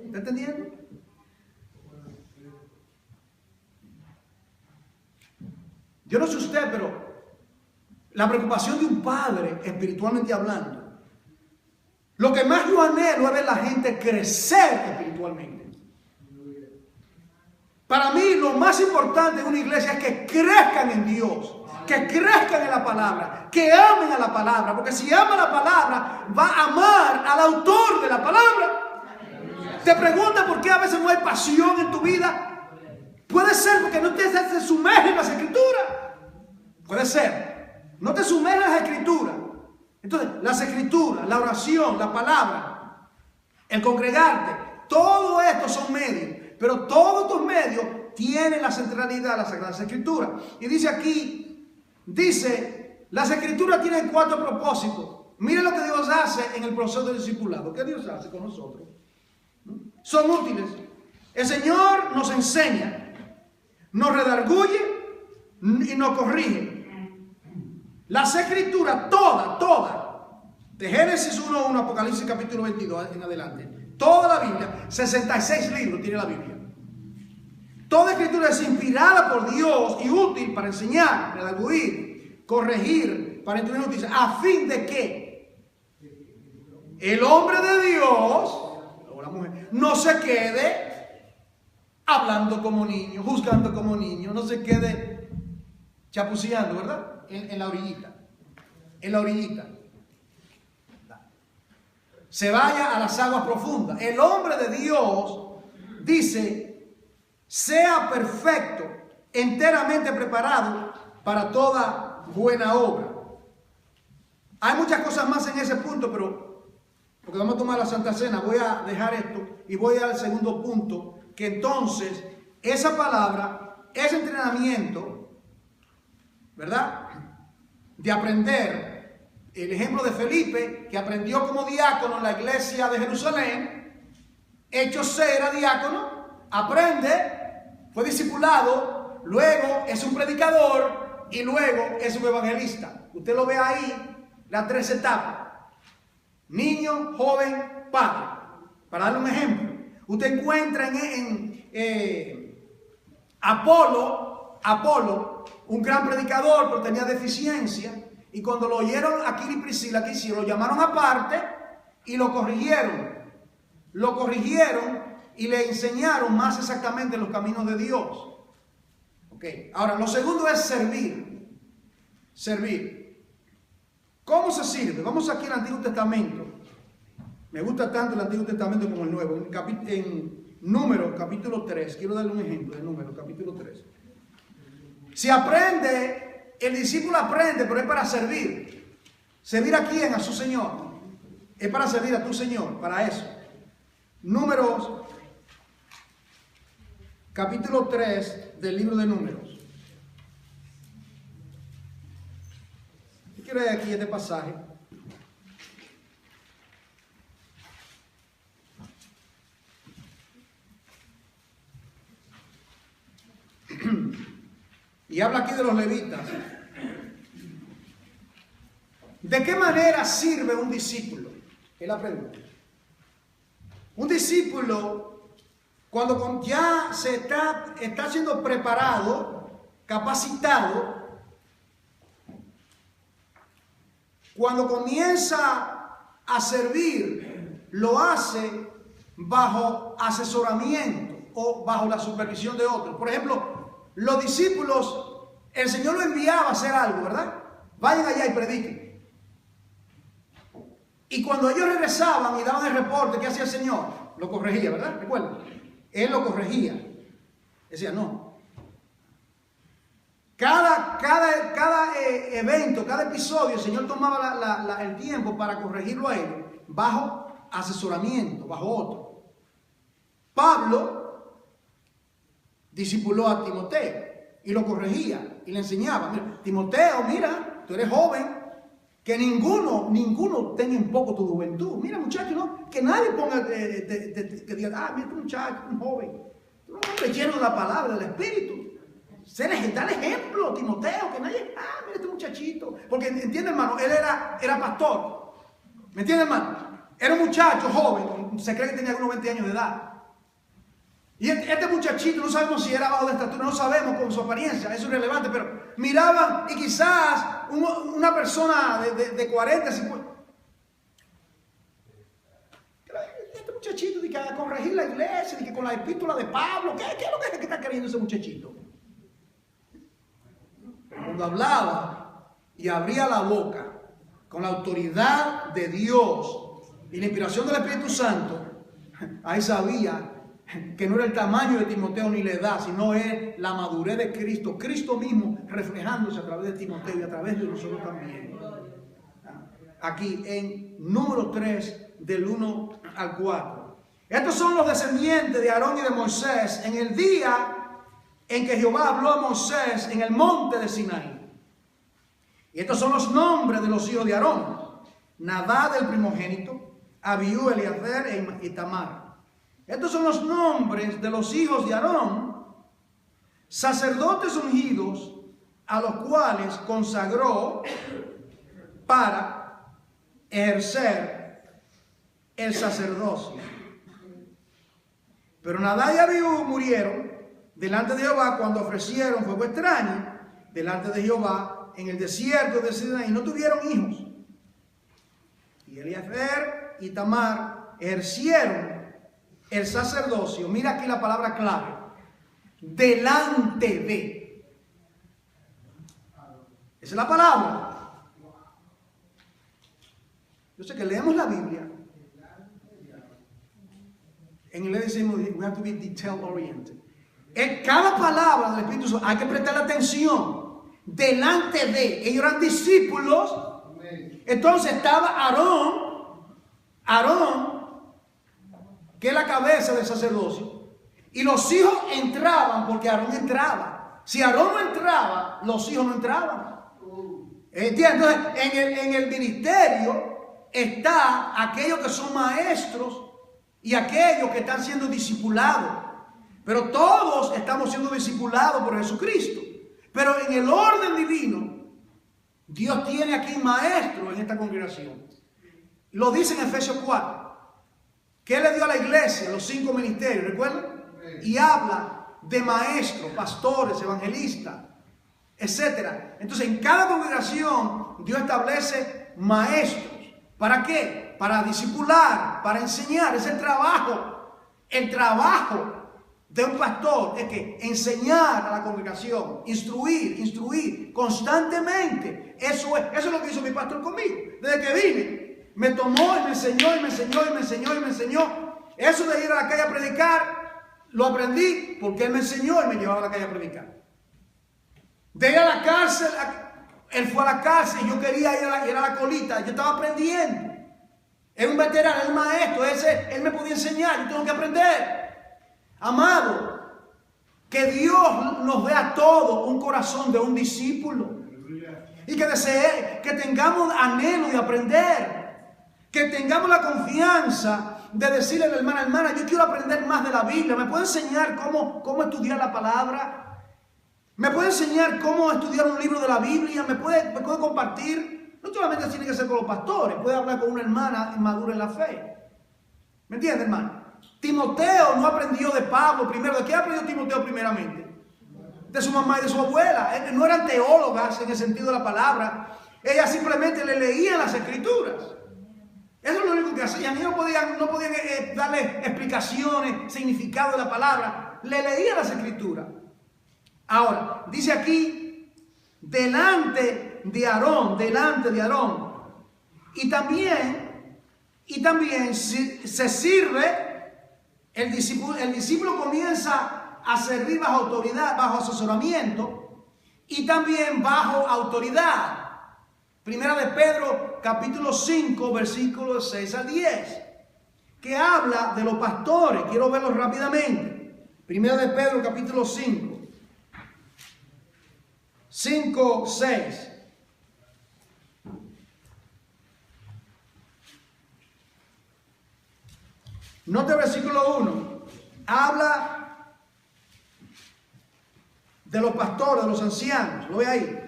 ¿Está entendiendo? Yo no sé usted, pero la preocupación de un padre, espiritualmente hablando, lo que más yo anhelo es ver a la gente crecer espiritualmente. Para mí lo más importante en una iglesia es que crezcan en Dios, que crezcan en la palabra, que amen a la palabra, porque si ama la palabra, va a amar al autor de la palabra. Te pregunta por qué a veces no hay pasión en tu vida. Puede ser porque no te sumerges en las escrituras. Puede ser. No te sumerges en las escrituras. Entonces, las escrituras, la oración, la palabra, el congregarte, todo esto son medios. Pero todos estos medios tienen la centralidad de las Sagradas Escrituras. Y dice aquí, las Escrituras tienen 4 propósitos. Miren lo que Dios hace en el proceso del discipulado. ¿Qué Dios hace con nosotros? Son útiles. El Señor nos enseña, nos redarguye y nos corrige. Las Escrituras, todas, de Génesis 1:1, Apocalipsis capítulo 22 en adelante, toda la Biblia, 66 libros tiene la Biblia. Toda escritura es inspirada por Dios y útil para enseñar, redarguir, corregir, para instruir noticias, a fin de que el hombre de Dios, o la mujer, no se quede hablando como niño, juzgando como niño, no se quede chapuceando, ¿verdad? En la orillita. En la orillita. Se vaya a las aguas profundas. El hombre de Dios dice, sea perfecto, enteramente preparado para toda buena obra. Hay muchas cosas más en ese punto, pero porque vamos a tomar la Santa Cena, voy a dejar esto y voy al segundo punto, que entonces esa palabra, ese entrenamiento, ¿verdad? De aprender. El ejemplo de Felipe, que aprendió como diácono en la iglesia de Jerusalén, Hechos 6 era diácono, aprende, fue discipulado, luego es un predicador y luego es un evangelista. Usted lo ve ahí, las 3 etapas. Niño, joven, padre. Para darle un ejemplo, usted encuentra en Apolo, un gran predicador, pero tenía deficiencia. Y cuando lo oyeron Aquila y Priscila, ¿qué hicieron? Lo llamaron aparte y lo corrigieron. Lo corrigieron y le enseñaron más exactamente los caminos de Dios. Okay. Ahora, lo segundo es servir. Servir. ¿Cómo se sirve? Vamos aquí al Antiguo Testamento. Me gusta tanto el Antiguo Testamento como el Nuevo. En Números, capítulo 3. Quiero darle un ejemplo de Números, capítulo 3. Si aprende... El discípulo aprende, pero es para servir. ¿Servir a quién? A su Señor. Es para servir a tu Señor, para eso. Números, capítulo 3 del libro de Números. ¿Qué quiere decir aquí este pasaje? y habla aquí de los levitas. ¿De qué manera sirve un discípulo? Es la pregunta. Un discípulo, cuando ya está siendo preparado, capacitado, cuando comienza a servir, lo hace bajo asesoramiento o bajo la supervisión de otros. Por ejemplo, los discípulos, el Señor lo enviaba a hacer algo, ¿verdad? Vayan allá y prediquen. Y cuando ellos regresaban y daban el reporte, ¿qué hacía el Señor? Lo corregía, ¿verdad? ¿Recuerdan? Él lo corregía. Decía, no. Cada evento, cada episodio, el Señor tomaba el tiempo para corregirlo a ellos bajo asesoramiento, bajo otro. Pablo discipuló a Timoteo y lo corregía y le enseñaba. Mira, Timoteo, mira, tú eres joven. Que ninguno tenga en poco tu juventud. Mira, muchacho, ¿no? Que nadie ponga, que diga, mira, este muchacho, un joven. Tú un hombre lleno de la palabra, del Espíritu. Dale ejemplo, Timoteo, que nadie, mira este muchachito. Porque, entiende, hermano, él era pastor. ¿Me entiende, hermano? Era un muchacho joven, se cree que tenía unos 20 años de edad. Y este muchachito, no sabemos si era bajo de estatura, no sabemos con su apariencia, eso es irrelevante, pero miraban y quizás una persona de 40, 50. Este muchachito de que a corregir la iglesia, de que con la epístola de Pablo, ¿qué es lo que está queriendo ese muchachito? Pero cuando hablaba y abría la boca con la autoridad de Dios y la inspiración del Espíritu Santo, ahí sabía que no era el tamaño de Timoteo ni la edad, sino es la madurez de Cristo, Cristo mismo reflejándose a través de Timoteo y a través de nosotros también. Aquí en número 3 del 1 al 4. Estos son los descendientes de Aarón y de Moisés en el día en que Jehová habló a Moisés en el monte de Sinaí. Y estos son los nombres de los hijos de Aarón: Nadab, el primogénito, Abiú, Eleazar y Tamar. Estos son los nombres de los hijos de Aarón, sacerdotes ungidos, a los cuales consagró para ejercer el sacerdocio. Pero Nadab y Abiú murieron delante de Jehová cuando ofrecieron fuego extraño delante de Jehová en el desierto de Sinaí, y no tuvieron hijos. Y Eleazar y Tamar ejercieron el sacerdocio, mira aquí la palabra clave, delante de. Esa es la palabra. Yo sé que leemos la Biblia. En inglés decimos, we have to be detail oriented. En cada palabra del Espíritu Santo hay que prestar atención. Delante de. Ellos eran discípulos. Entonces estaba Aarón, que es la cabeza del sacerdocio, y los hijos entraban porque Aarón entraba. Si Aarón no entraba, los hijos no entraban. ¿Entiendes? Entonces, en el ministerio está aquellos que son maestros y aquellos que están siendo discipulados. Pero todos estamos siendo discipulados por Jesucristo. Pero en el orden divino, Dios tiene aquí maestros en esta congregación. Lo dice en Efesios 4. ¿Qué le dio a la iglesia? Los 5 ministerios, ¿recuerdan? Y habla de maestros, pastores, evangelistas, etc. Entonces, en cada congregación, Dios establece maestros. ¿Para qué? Para discipular, para enseñar. Es el trabajo. El trabajo de un pastor es que enseñar a la congregación, instruir constantemente. Eso es lo que hizo mi pastor conmigo. Desde que vine. Me tomó y me enseñó y me enseñó y me enseñó y me enseñó. Eso de ir a la calle a predicar, lo aprendí porque él me enseñó y me llevaba a la calle a predicar. De ir a la cárcel, él fue a la cárcel y yo quería ir a la colita. Yo estaba aprendiendo. Era un veterano, era un maestro. Él me podía enseñar, yo tengo que aprender. Amado, que Dios nos dé a todos un corazón de un discípulo. Y que tengamos anhelo de aprender. Que tengamos la confianza de decirle a la hermana, yo quiero aprender más de la Biblia. ¿Me puede enseñar cómo estudiar la palabra? me puede enseñar cómo estudiar un libro de la Biblia, me puede compartir. No solamente tiene que ser con los pastores, puede hablar con una hermana madura en la fe. ¿Me entiende, hermano? Timoteo no aprendió de Pablo primero. ¿De qué aprendió Timoteo primeramente? De su mamá y de su abuela. No eran teólogas en el sentido de la palabra. Ellas simplemente le leían las escrituras. Eso es lo único que hacían. Ellos no podían darle explicaciones, significado de la palabra. Le leían las escrituras. Ahora, dice aquí, delante de Aarón. Y también se sirve, el discípulo comienza a servir bajo autoridad, bajo asesoramiento y también bajo autoridad. Primera de Pedro, capítulo 5, versículos 6 al 10, que habla de los pastores. Quiero verlo rápidamente. Primera de Pedro, capítulo 5, 6. Note el versículo 1. Habla de los pastores, de los ancianos. Lo ve ahí.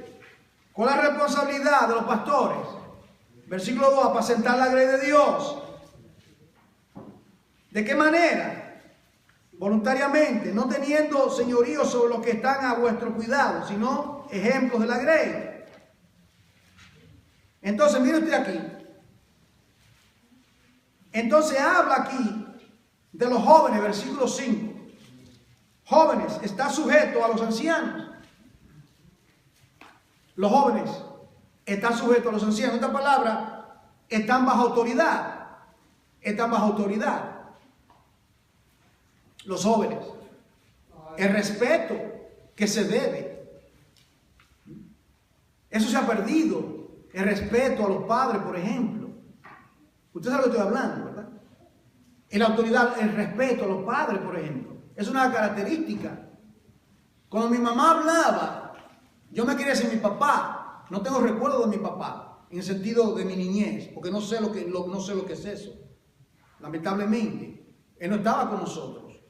¿Cuál es la responsabilidad de los pastores? Versículo 2. Apacentar la grey de Dios. ¿De qué manera? Voluntariamente, no teniendo señorío sobre los que están a vuestro cuidado, sino ejemplos de la grey. Entonces, mire usted aquí. Entonces habla aquí de los jóvenes, versículo 5. Jóvenes, está sujeto a los ancianos. Los jóvenes están sujetos a los ancianos. En otra palabra, están bajo autoridad. Están bajo autoridad. Los jóvenes. El respeto que se debe. Eso se ha perdido. El respeto a los padres, por ejemplo. Usted sabe lo que estoy hablando, ¿verdad? En la autoridad, el respeto a los padres, por ejemplo. Es una característica. Cuando mi mamá hablaba, yo me quería decir mi papá. No tengo recuerdo de mi papá, en el sentido de mi niñez, porque no sé lo que es eso. Lamentablemente, él no estaba con nosotros.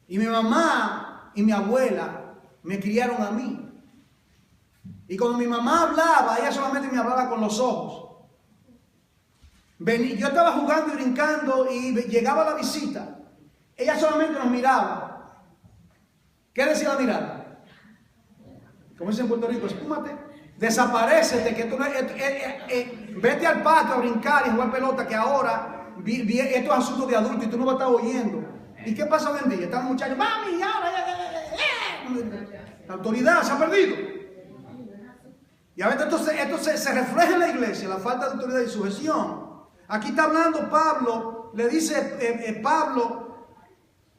Y mi mamá y mi abuela me criaron a mí. Y cuando mi mamá hablaba, ella solamente me hablaba con los ojos. Yo estaba jugando y brincando y llegaba la visita. Ella solamente nos miraba. ¿Qué decía la mirada? Como dice en Puerto Rico, espúmate, desaparécete, que tú no, vete al patio a brincar y jugar pelota, que ahora esto es asunto de adulto y tú no vas a estar oyendo. ¿Y qué pasa hoy en día? Están los muchachos, mami, ahora, la autoridad se ha perdido. Y a veces esto se refleja en la iglesia, la falta de autoridad y sujeción. Aquí está hablando Pablo, le dice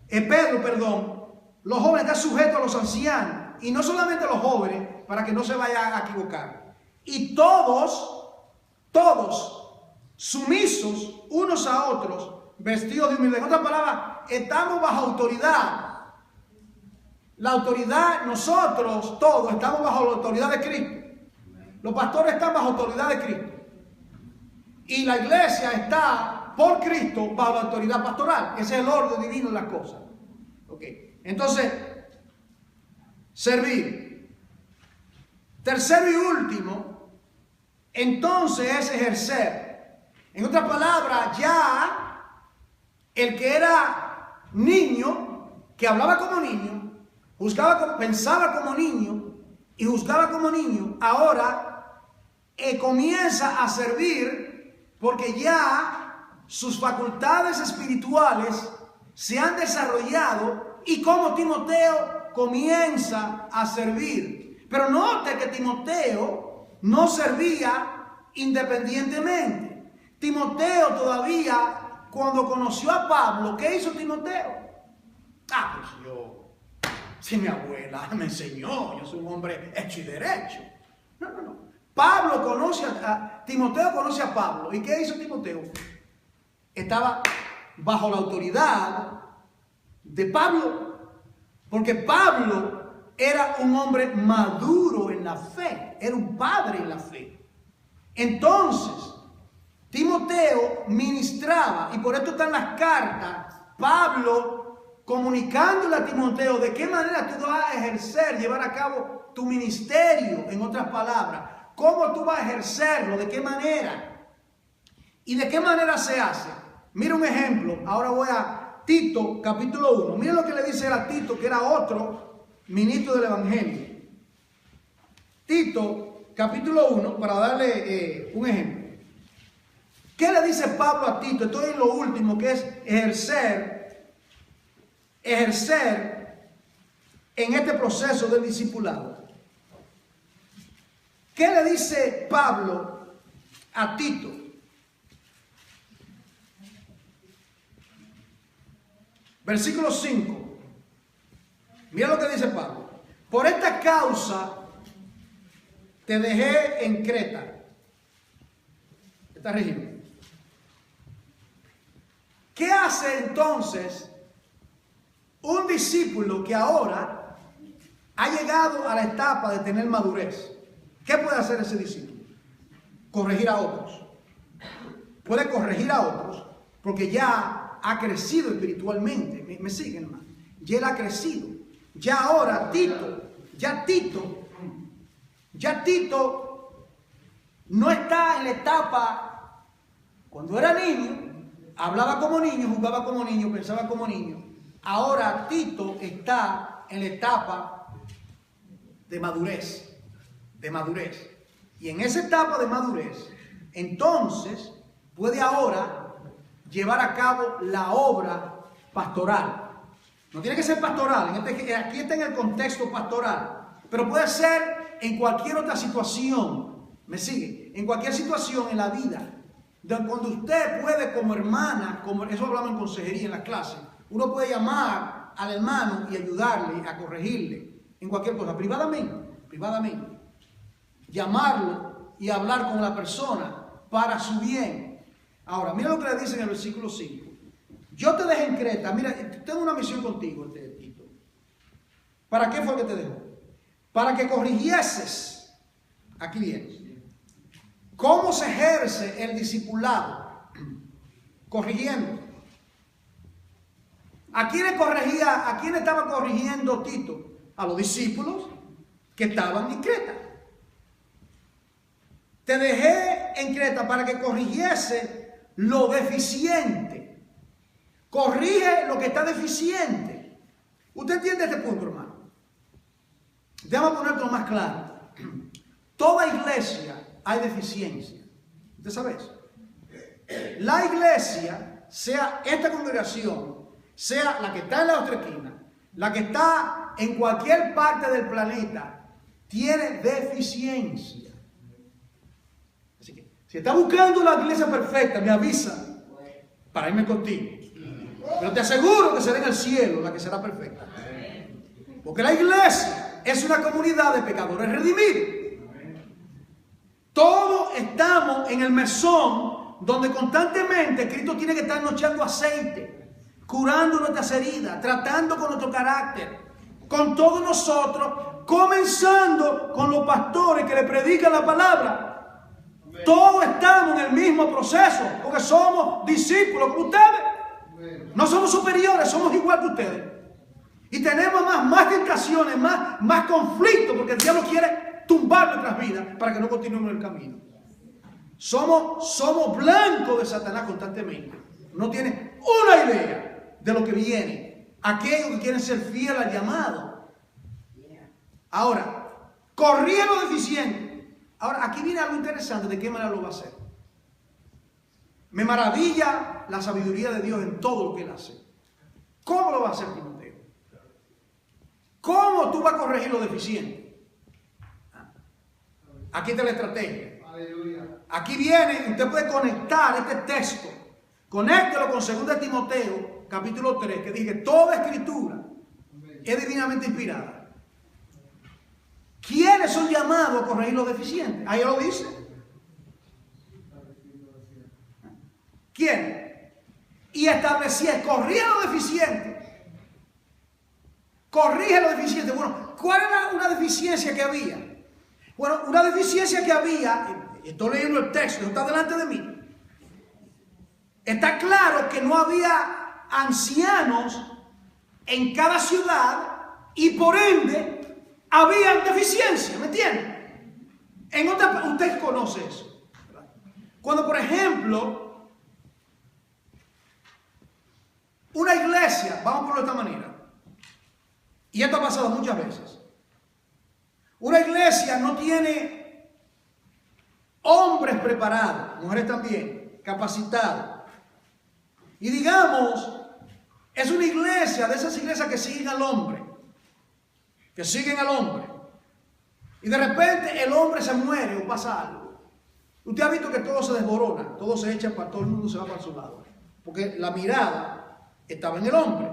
Pedro, los jóvenes están sujetos a los ancianos, y no solamente los jóvenes, para que no se vaya a equivocar. Y todos sumisos unos a otros, vestidos de humildad. En otras palabras, estamos bajo autoridad. La autoridad, nosotros todos estamos bajo la autoridad de Cristo. Los pastores están bajo autoridad de Cristo. Y la iglesia está por Cristo bajo la autoridad pastoral. Ese es el orden divino de las cosas. Okay. Entonces, servir. Tercero y último, entonces es ejercer. En otras palabras, ya el que era niño, que hablaba como niño, pensaba como niño y juzgaba como niño, ahora comienza a servir. Porque ya sus facultades espirituales se han desarrollado y como Timoteo comienza a servir. Pero note que Timoteo no servía independientemente. Timoteo todavía, cuando conoció a Pablo, ¿qué hizo Timoteo? Si mi abuela me enseñó, yo soy un hombre hecho y derecho. No. Timoteo conoce a Pablo. ¿Y qué hizo Timoteo? Estaba bajo la autoridad de Pablo, porque Pablo era un hombre maduro en la fe, era un padre en la fe. Entonces, Timoteo ministraba, y por esto están las cartas. Pablo comunicándole a Timoteo de qué manera tú vas a ejercer, llevar a cabo tu ministerio, en otras palabras. ¿Cómo tú vas a ejercerlo? ¿De qué manera? ¿Y de qué manera se hace? Mira un ejemplo. Ahora voy a Tito, capítulo 1. Mira lo que le dice a Tito, que era otro ministro del Evangelio. Tito, capítulo 1, para darle un ejemplo. ¿Qué le dice Pablo a Tito? Esto es lo último, que es ejercer en este proceso del discipulado. ¿Qué le dice Pablo a Tito? Versículo 5. Mira lo que dice Pablo. Por esta causa te dejé en Creta, esta región. ¿Qué hace entonces un discípulo que ahora ha llegado a la etapa de tener madurez? ¿Qué puede hacer ese discípulo? Corregir a otros. Puede corregir a otros porque ya ha crecido espiritualmente. ¿Me siguen, hermano? Ya él ha crecido. Ya ahora Tito no está en la etapa cuando era niño. Hablaba como niño, jugaba como niño, pensaba como niño. Ahora Tito está en la etapa de madurez. Y en esa etapa de madurez, entonces puede ahora llevar a cabo la obra pastoral. No tiene que ser pastoral, aquí está en el contexto pastoral, pero puede ser en cualquier otra situación. ¿Me sigue? En cualquier situación en la vida. Cuando usted puede como hermana, eso hablamos en consejería en las clases, uno puede llamar al hermano y ayudarle a corregirle en cualquier cosa, privadamente. Llamarlo y hablar con la persona para su bien. Ahora, mira lo que le dice en el versículo 5. Yo te dejé en Creta, mira, tengo una misión contigo, Tito. ¿Para qué fue que te dejó? Para que corrigieses, aquí viene, ¿cómo se ejerce el discipulado? Corrigiendo. ¿A quién estaba corrigiendo Tito? A los discípulos que estaban en Creta. Te dejé en Creta para que corrigiese lo deficiente. Corrige lo que está deficiente. ¿Usted entiende este punto, hermano? Déjame ponerlo más claro. Toda iglesia hay deficiencia. ¿Usted sabe eso? La iglesia, sea esta congregación, sea la que está en la otra esquina, la que está en cualquier parte del planeta, tiene deficiencia. Así que, si está buscando la iglesia perfecta, me avisa para irme contigo. Pero te aseguro que será en el cielo la que será perfecta. Porque la iglesia es una comunidad de pecadores redimidos. Todos estamos en el mesón donde constantemente Cristo tiene que estar echando aceite, curando nuestras heridas, tratando con nuestro carácter, con todos nosotros, comenzando con los pastores que le predican la palabra. Todos estamos en el mismo proceso porque somos discípulos como ustedes. No somos superiores, somos igual que ustedes. Y tenemos más tentaciones, más conflictos, porque el diablo quiere tumbar nuestras vidas para que no continuemos el camino. Somos blancos de Satanás constantemente. No tienen una idea de lo que viene. Aquellos que quieren ser fieles al llamado. Ahora, corrige lo deficiente. Ahora, aquí viene algo interesante. ¿De qué manera lo va a hacer? Me maravilla la sabiduría de Dios en todo lo que Él hace. ¿Cómo lo va a hacer, Timoteo? ¿Cómo tú vas a corregir lo deficiente? Aquí está la estrategia. Aquí viene, usted puede conectar este texto. Conéctelo con 2 Timoteo, capítulo 3, que dice que toda escritura es divinamente inspirada. ¿Quiénes son llamados a corregir lo deficiente? Ahí lo dice. ¿Quién? Y establecía, corrige lo deficiente. Corrige lo deficiente. Bueno, ¿cuál era una deficiencia que había? Bueno, una deficiencia que había, estoy leyendo el texto, está delante de mí. Está claro que no había ancianos en cada ciudad y por ende había deficiencia, ¿me entienden? Usted conoce eso. Cuando, por ejemplo, una iglesia, vamos a ponerlo de esta manera, y esto ha pasado muchas veces, una iglesia no tiene hombres preparados, mujeres también, capacitados, y digamos, es una iglesia, de esas iglesias que siguen al hombre, y de repente el hombre se muere o pasa algo. Usted ha visto que todo se desborona, todo se echa para todo el mundo, se va para su lado, porque la mirada estaba en el hombre.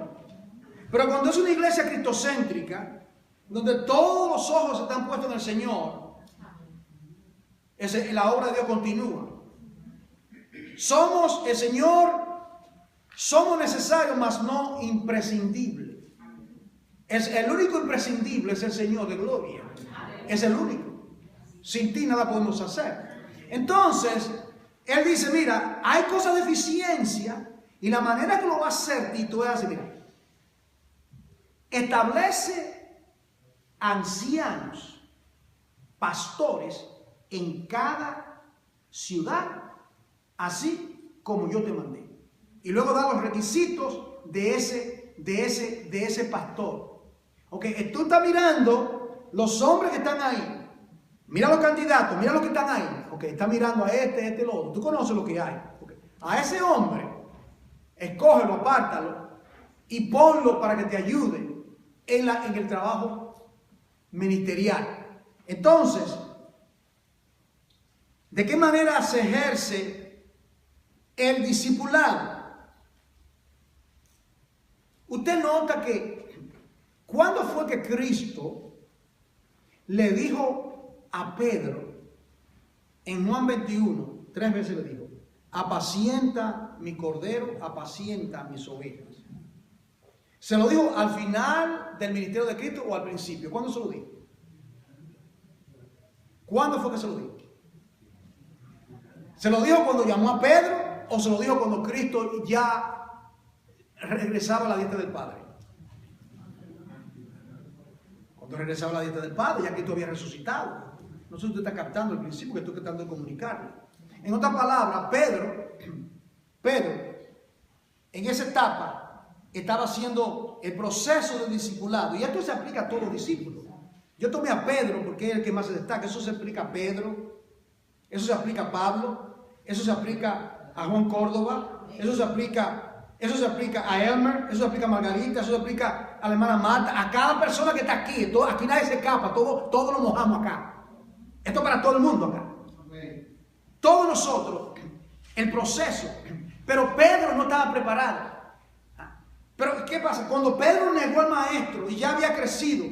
Pero cuando es una iglesia cristocéntrica, donde todos los ojos están puestos en el Señor, la obra de Dios continúa. Somos el Señor, somos necesarios, mas no imprescindibles. El único imprescindible es el Señor de gloria. Es el único. Sin ti nada podemos hacer. Entonces, Él dice, mira, hay cosas de eficiencia y la manera que lo va a hacer Tito es así, mira. Establece ancianos, pastores en cada ciudad, así como yo te mandé. Y luego da los requisitos de ese pastor. Ok, tú estás mirando los hombres que están ahí. Mira los candidatos, mira los que están ahí. Ok, está mirando a este, lo otro. Tú conoces lo que hay. Okay. A ese hombre, escógelo, apártalo y ponlo para que te ayude en el trabajo ministerial. Entonces, ¿de qué manera se ejerce el discipulado? Usted nota que ¿cuándo fue que Cristo le dijo a Pedro en Juan 21, 3 veces le dijo, apacienta mi cordero, apacienta mis ovejas? ¿Se lo dijo al final del ministerio de Cristo o al principio? ¿Cuándo se lo dijo? ¿Cuándo fue que se lo dijo? ¿Se lo dijo cuando llamó a Pedro o se lo dijo cuando Cristo ya regresaba a la dieta del Padre? Cuando regresaba a la dieta del Padre, ya Cristo había resucitado. No sé si usted está captando el principio que estoy tratando de comunicarle. En otras palabras, Pedro, en esa etapa, estaba haciendo el proceso del discipulado. Y esto se aplica a todos los discípulos. Yo tomé a Pedro porque es el que más se destaca. Eso se aplica a Pedro, eso se aplica a Pablo, eso se aplica a Juan Córdoba, eso se aplica a Elmer, eso se aplica a Margarita, eso se aplica a la hermana Marta, a cada persona que está aquí. Aquí nadie se escapa, todos lo mojamos acá. Esto es para todo el mundo acá. Todos nosotros, el proceso. Pero Pedro no estaba preparado. Pero ¿qué pasa? Cuando Pedro negó al maestro y ya había crecido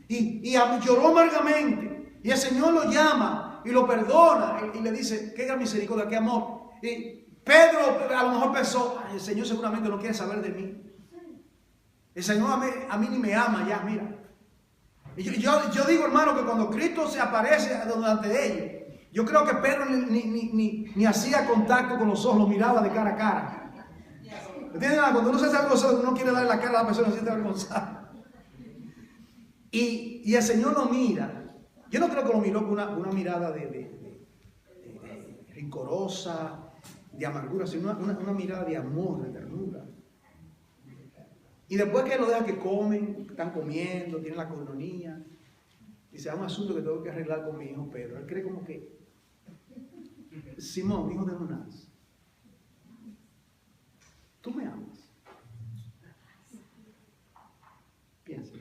y lloró amargamente y el Señor lo llama y lo perdona y le dice, qué gran misericordia, qué amor. Y Pedro a lo mejor pensó, el Señor seguramente no quiere saber de mí. El Señor a mí ni me ama ya, mira. Y yo digo, hermano, que cuando Cristo se aparece delante de ellos, yo creo que Pedro ni hacía contacto con los ojos, lo miraba de cara a cara. ¿Entienden? Cuando uno se hace avergonzado, uno quiere darle la cara a la persona, se siente avergonzado. Y el Señor lo mira. Yo no creo que lo miró con una mirada de rincorosa, de amargura, sino una mirada de amor, de ternura. Y después que lo deja que comen, están comiendo, tienen la coinonía, dice, hay un asunto que tengo que arreglar con mi hijo Pedro. Él cree como que, Simón, hijo de Jonás, ¿tú me amas? Piensa.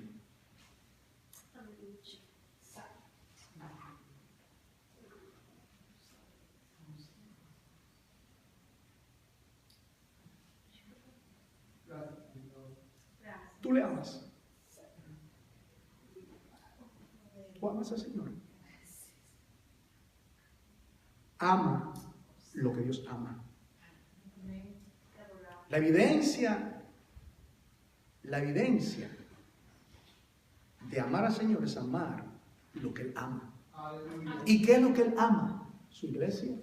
¿Tú le amas? ¿Tú amas al Señor? Ama lo que Dios ama. La evidencia de amar al Señor es amar lo que Él ama. ¿Y qué es lo que Él ama? Su iglesia.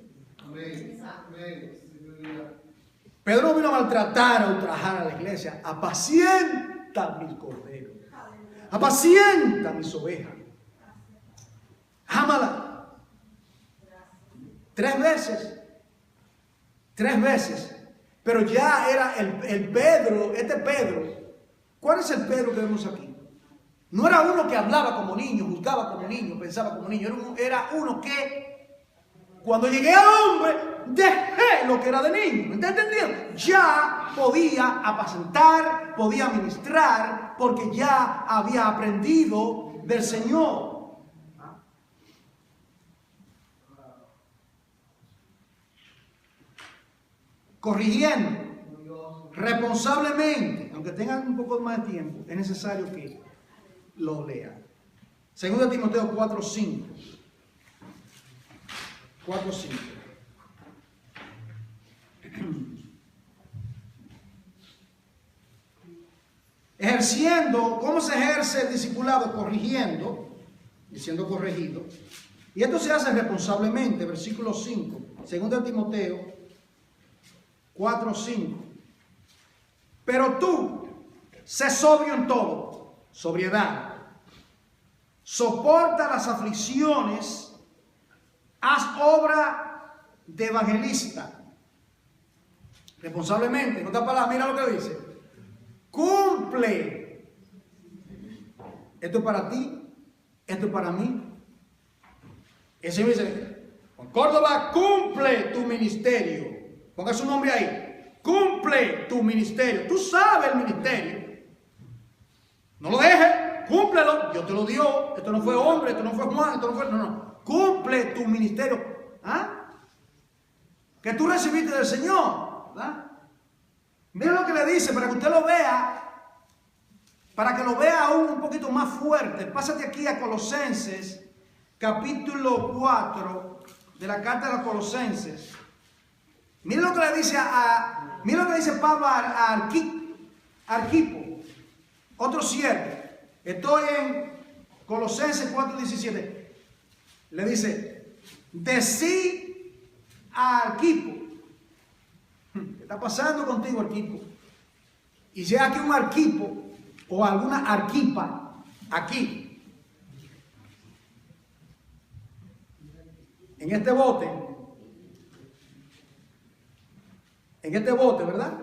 Pedro no vino a maltratar o ultrajar a la iglesia. Apacienta apacienta mis corderos, apacienta mis ovejas, ámala. 3 veces, pero ya era el Pedro, este Pedro. ¿Cuál es el Pedro que vemos aquí? No era uno que hablaba como niño, juzgaba como niño, pensaba como niño, era uno que cuando llegué a hombre dejé lo que era de niño. ¿Me está entendiendo? Ya podía apacentar, podía ministrar, porque ya había aprendido del Señor. Corrigiendo responsablemente, aunque tengan un poco más de tiempo, es necesario que lo lean. 2 Timoteo 4:5. 4:5. Ejerciendo, ¿cómo se ejerce el discipulado? Corrigiendo y siendo corregido. Y esto se hace responsablemente, versículo 5. 2 Timoteo 4:5. Pero tú, sé sobrio en todo, sobriedad. Soporta las aflicciones, haz obra de evangelista. Responsablemente, en otras palabras, mira lo que dice. Cumple. Esto es para ti, esto es para mí. El Señor dice, Juan Córdoba, cumple tu ministerio. Ponga su nombre ahí. Cumple tu ministerio. Tú sabes el ministerio. No lo dejes. Cúmplelo. Dios te lo dio. Esto no fue hombre. Esto no fue Juan. Esto no fue... No. Cumple tu ministerio. ¿Ah? Que tú recibiste del Señor. ¿Verdad? Mira lo que le dice para que usted lo vea. Para que lo vea aún un poquito más fuerte. Pásate aquí a Colosenses. Capítulo 4 de la carta de los Colosenses. Mira lo que le dice mira lo que dice Pablo a Arquipo, otro siervo. Estoy en Colosenses 4:17. Le dice, decí a Arquipo, ¿qué está pasando contigo, Arquipo? Y si hay aquí un Arquipo o alguna Arquipa aquí, en este bote, ¿verdad?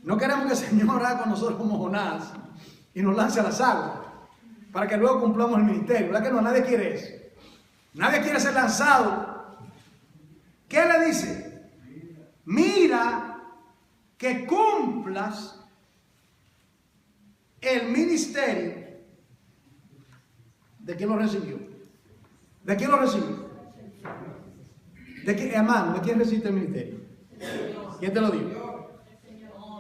No queremos que el Señor haga con nosotros como Jonás y nos lance a las aguas para que luego cumplamos el ministerio. ¿Verdad que no? Nadie quiere eso. Nadie quiere ser lanzado. ¿Qué le dice? Mira que cumplas el ministerio. ¿De quién lo recibió? ¿De quién lo recibió? ¿De qué, hermano? ¿De quién recibiste el ministerio? ¿Quién te lo dio?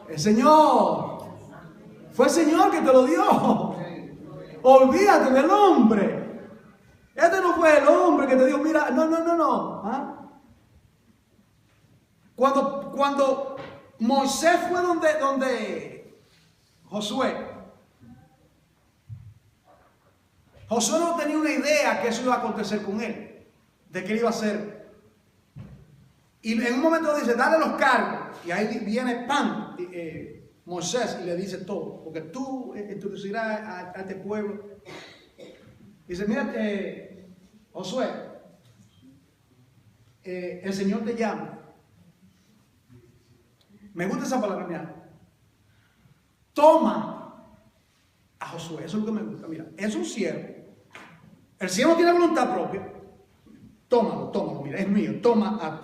El Señor. Fue el Señor que te lo dio. Olvídate del hombre. Este no fue el hombre que te dijo, mira, no. ¿Ah? Cuando Moisés fue donde Josué no tenía una idea que eso iba a acontecer con él, de que él iba a hacer. Y en un momento dice, dale los cargos. Y ahí viene Moisés y le dice todo. Porque tú introducirás a este pueblo. Dice, mira, Josué, el Señor te llama. Me gusta esa palabra, mira. Toma a Josué. Eso es lo que me gusta. Mira, es un siervo. El siervo tiene voluntad propia. Tómalo, mira, es mío. Toma a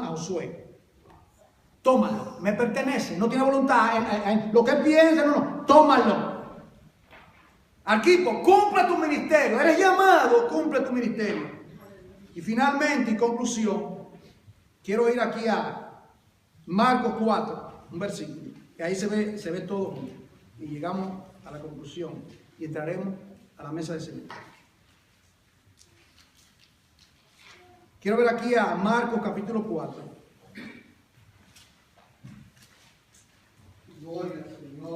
Josué. Tómalo, me pertenece, no tiene voluntad en lo que él piensa, no, tómalo. Arquipo, cumple tu ministerio, eres llamado, cumple tu ministerio. Y finalmente, en conclusión, quiero ir aquí a Marcos 4, un versículo, que ahí se ve todo junto. Y llegamos a la conclusión y entraremos a la mesa de Señor. Quiero ver aquí a Marcos capítulo 4.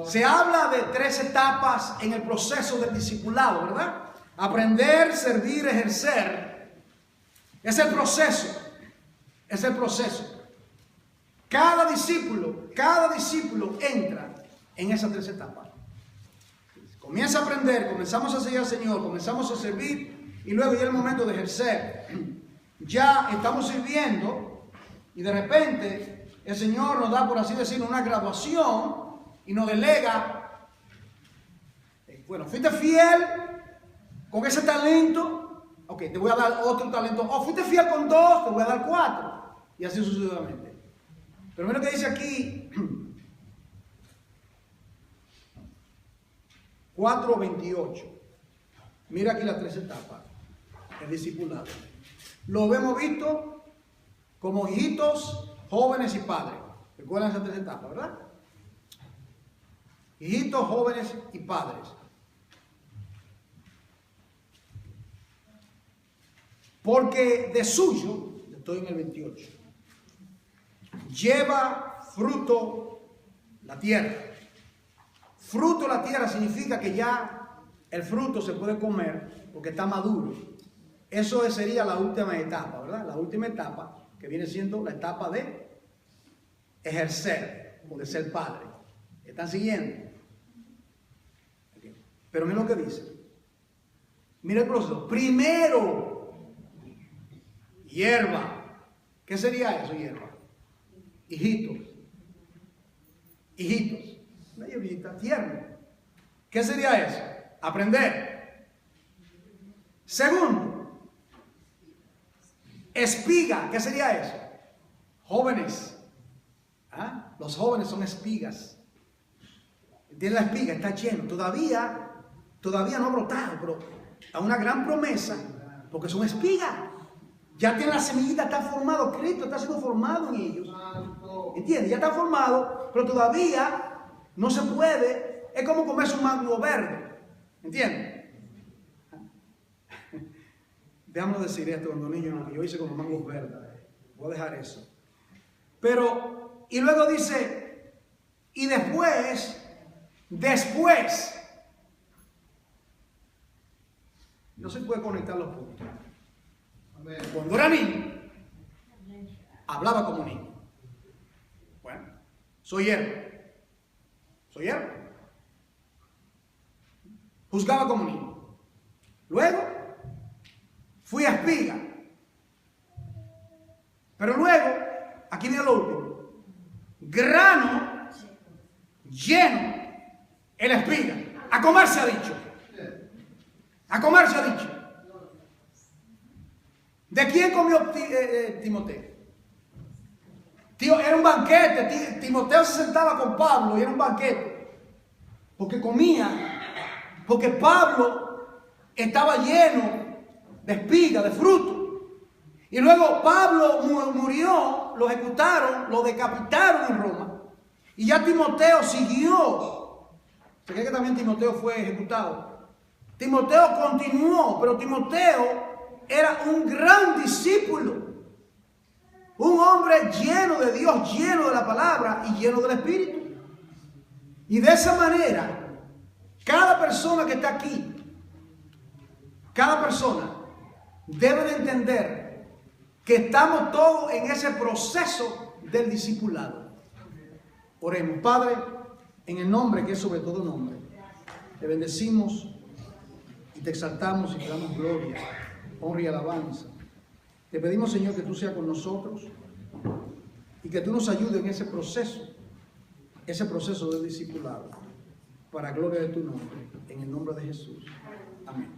Se habla de 3 etapas en el proceso del discipulado, ¿verdad? Aprender, servir, ejercer. Es el proceso. Cada discípulo entra en esas 3 etapas. Comienza a aprender, comenzamos a seguir al Señor, comenzamos a servir y luego llega el momento de ejercer. Ya estamos sirviendo y de repente el Señor nos da, por así decirlo, una graduación y nos delega. Bueno, fuiste fiel con ese talento, ok, te voy a dar otro talento. O fuiste fiel con 2, te voy a dar 4. Y así sucesivamente. Pero mira lo que dice aquí, 4:28. Mira aquí las 3 etapas. El discipulado. Lo hemos visto como hijitos, jóvenes y padres. Recuerdan esas 3 etapas, ¿verdad? Hijitos, jóvenes y padres. Porque de suyo, estoy en el 28, lleva fruto la tierra. Fruto la tierra significa que ya el fruto se puede comer porque está maduro. Eso sería la última etapa, ¿verdad? La última etapa que viene siendo la etapa de ejercer o de ser padre. ¿Están siguiendo? Pero mira lo que dice. Mira el proceso. Primero, hierba. ¿Qué sería eso, hierba? Hijitos. Hijitos. Una hierbita tierna. ¿Qué sería eso? Aprender. Segundo, espiga. ¿Qué sería eso? Jóvenes. ¿Ah? Los jóvenes son espigas. Tiene la espiga, está lleno. Todavía no ha brotado, pero a una gran promesa, porque son espigas. Ya tiene la semillita, está formado, Cristo está siendo formado en ellos. ¿Entiendes? Ya está formado, pero todavía no se puede. Es como comerse un mango verde. ¿Entiendes? Déjame decir esto cuando niño, lo que yo hice con los mangos verdes. Voy a dejar eso. Pero, y luego dice, y después, no se puede conectar los puntos. Cuando era niño, hablaba como niño. Bueno, soy hierba. Juzgaba como niño. Luego, fui a espiga. Pero luego, aquí viene lo último. Grano lleno en la espiga. A comer se ha dicho. A comer se ha dicho. ¿De quién comió Timoteo? Tío, era un banquete. Timoteo se sentaba con Pablo y era un banquete. Porque comía. Porque Pablo estaba lleno de espiga, de fruto. Y luego Pablo murió, lo ejecutaron, lo decapitaron en Roma. Y ya Timoteo siguió. ¿Se cree que también Timoteo fue ejecutado? Timoteo continuó, pero Timoteo era un gran discípulo. Un hombre lleno de Dios, lleno de la palabra y lleno del Espíritu. Y de esa manera, cada persona que está aquí, cada persona debe de entender que estamos todos en ese proceso del discipulado. Oremos. Padre, en el nombre que es sobre todo nombre, te bendecimos y te exaltamos y te damos gloria, honra y alabanza. Te pedimos, Señor, que tú seas con nosotros y que tú nos ayudes en ese proceso del discipulado, para gloria de tu nombre, en el nombre de Jesús. Amén.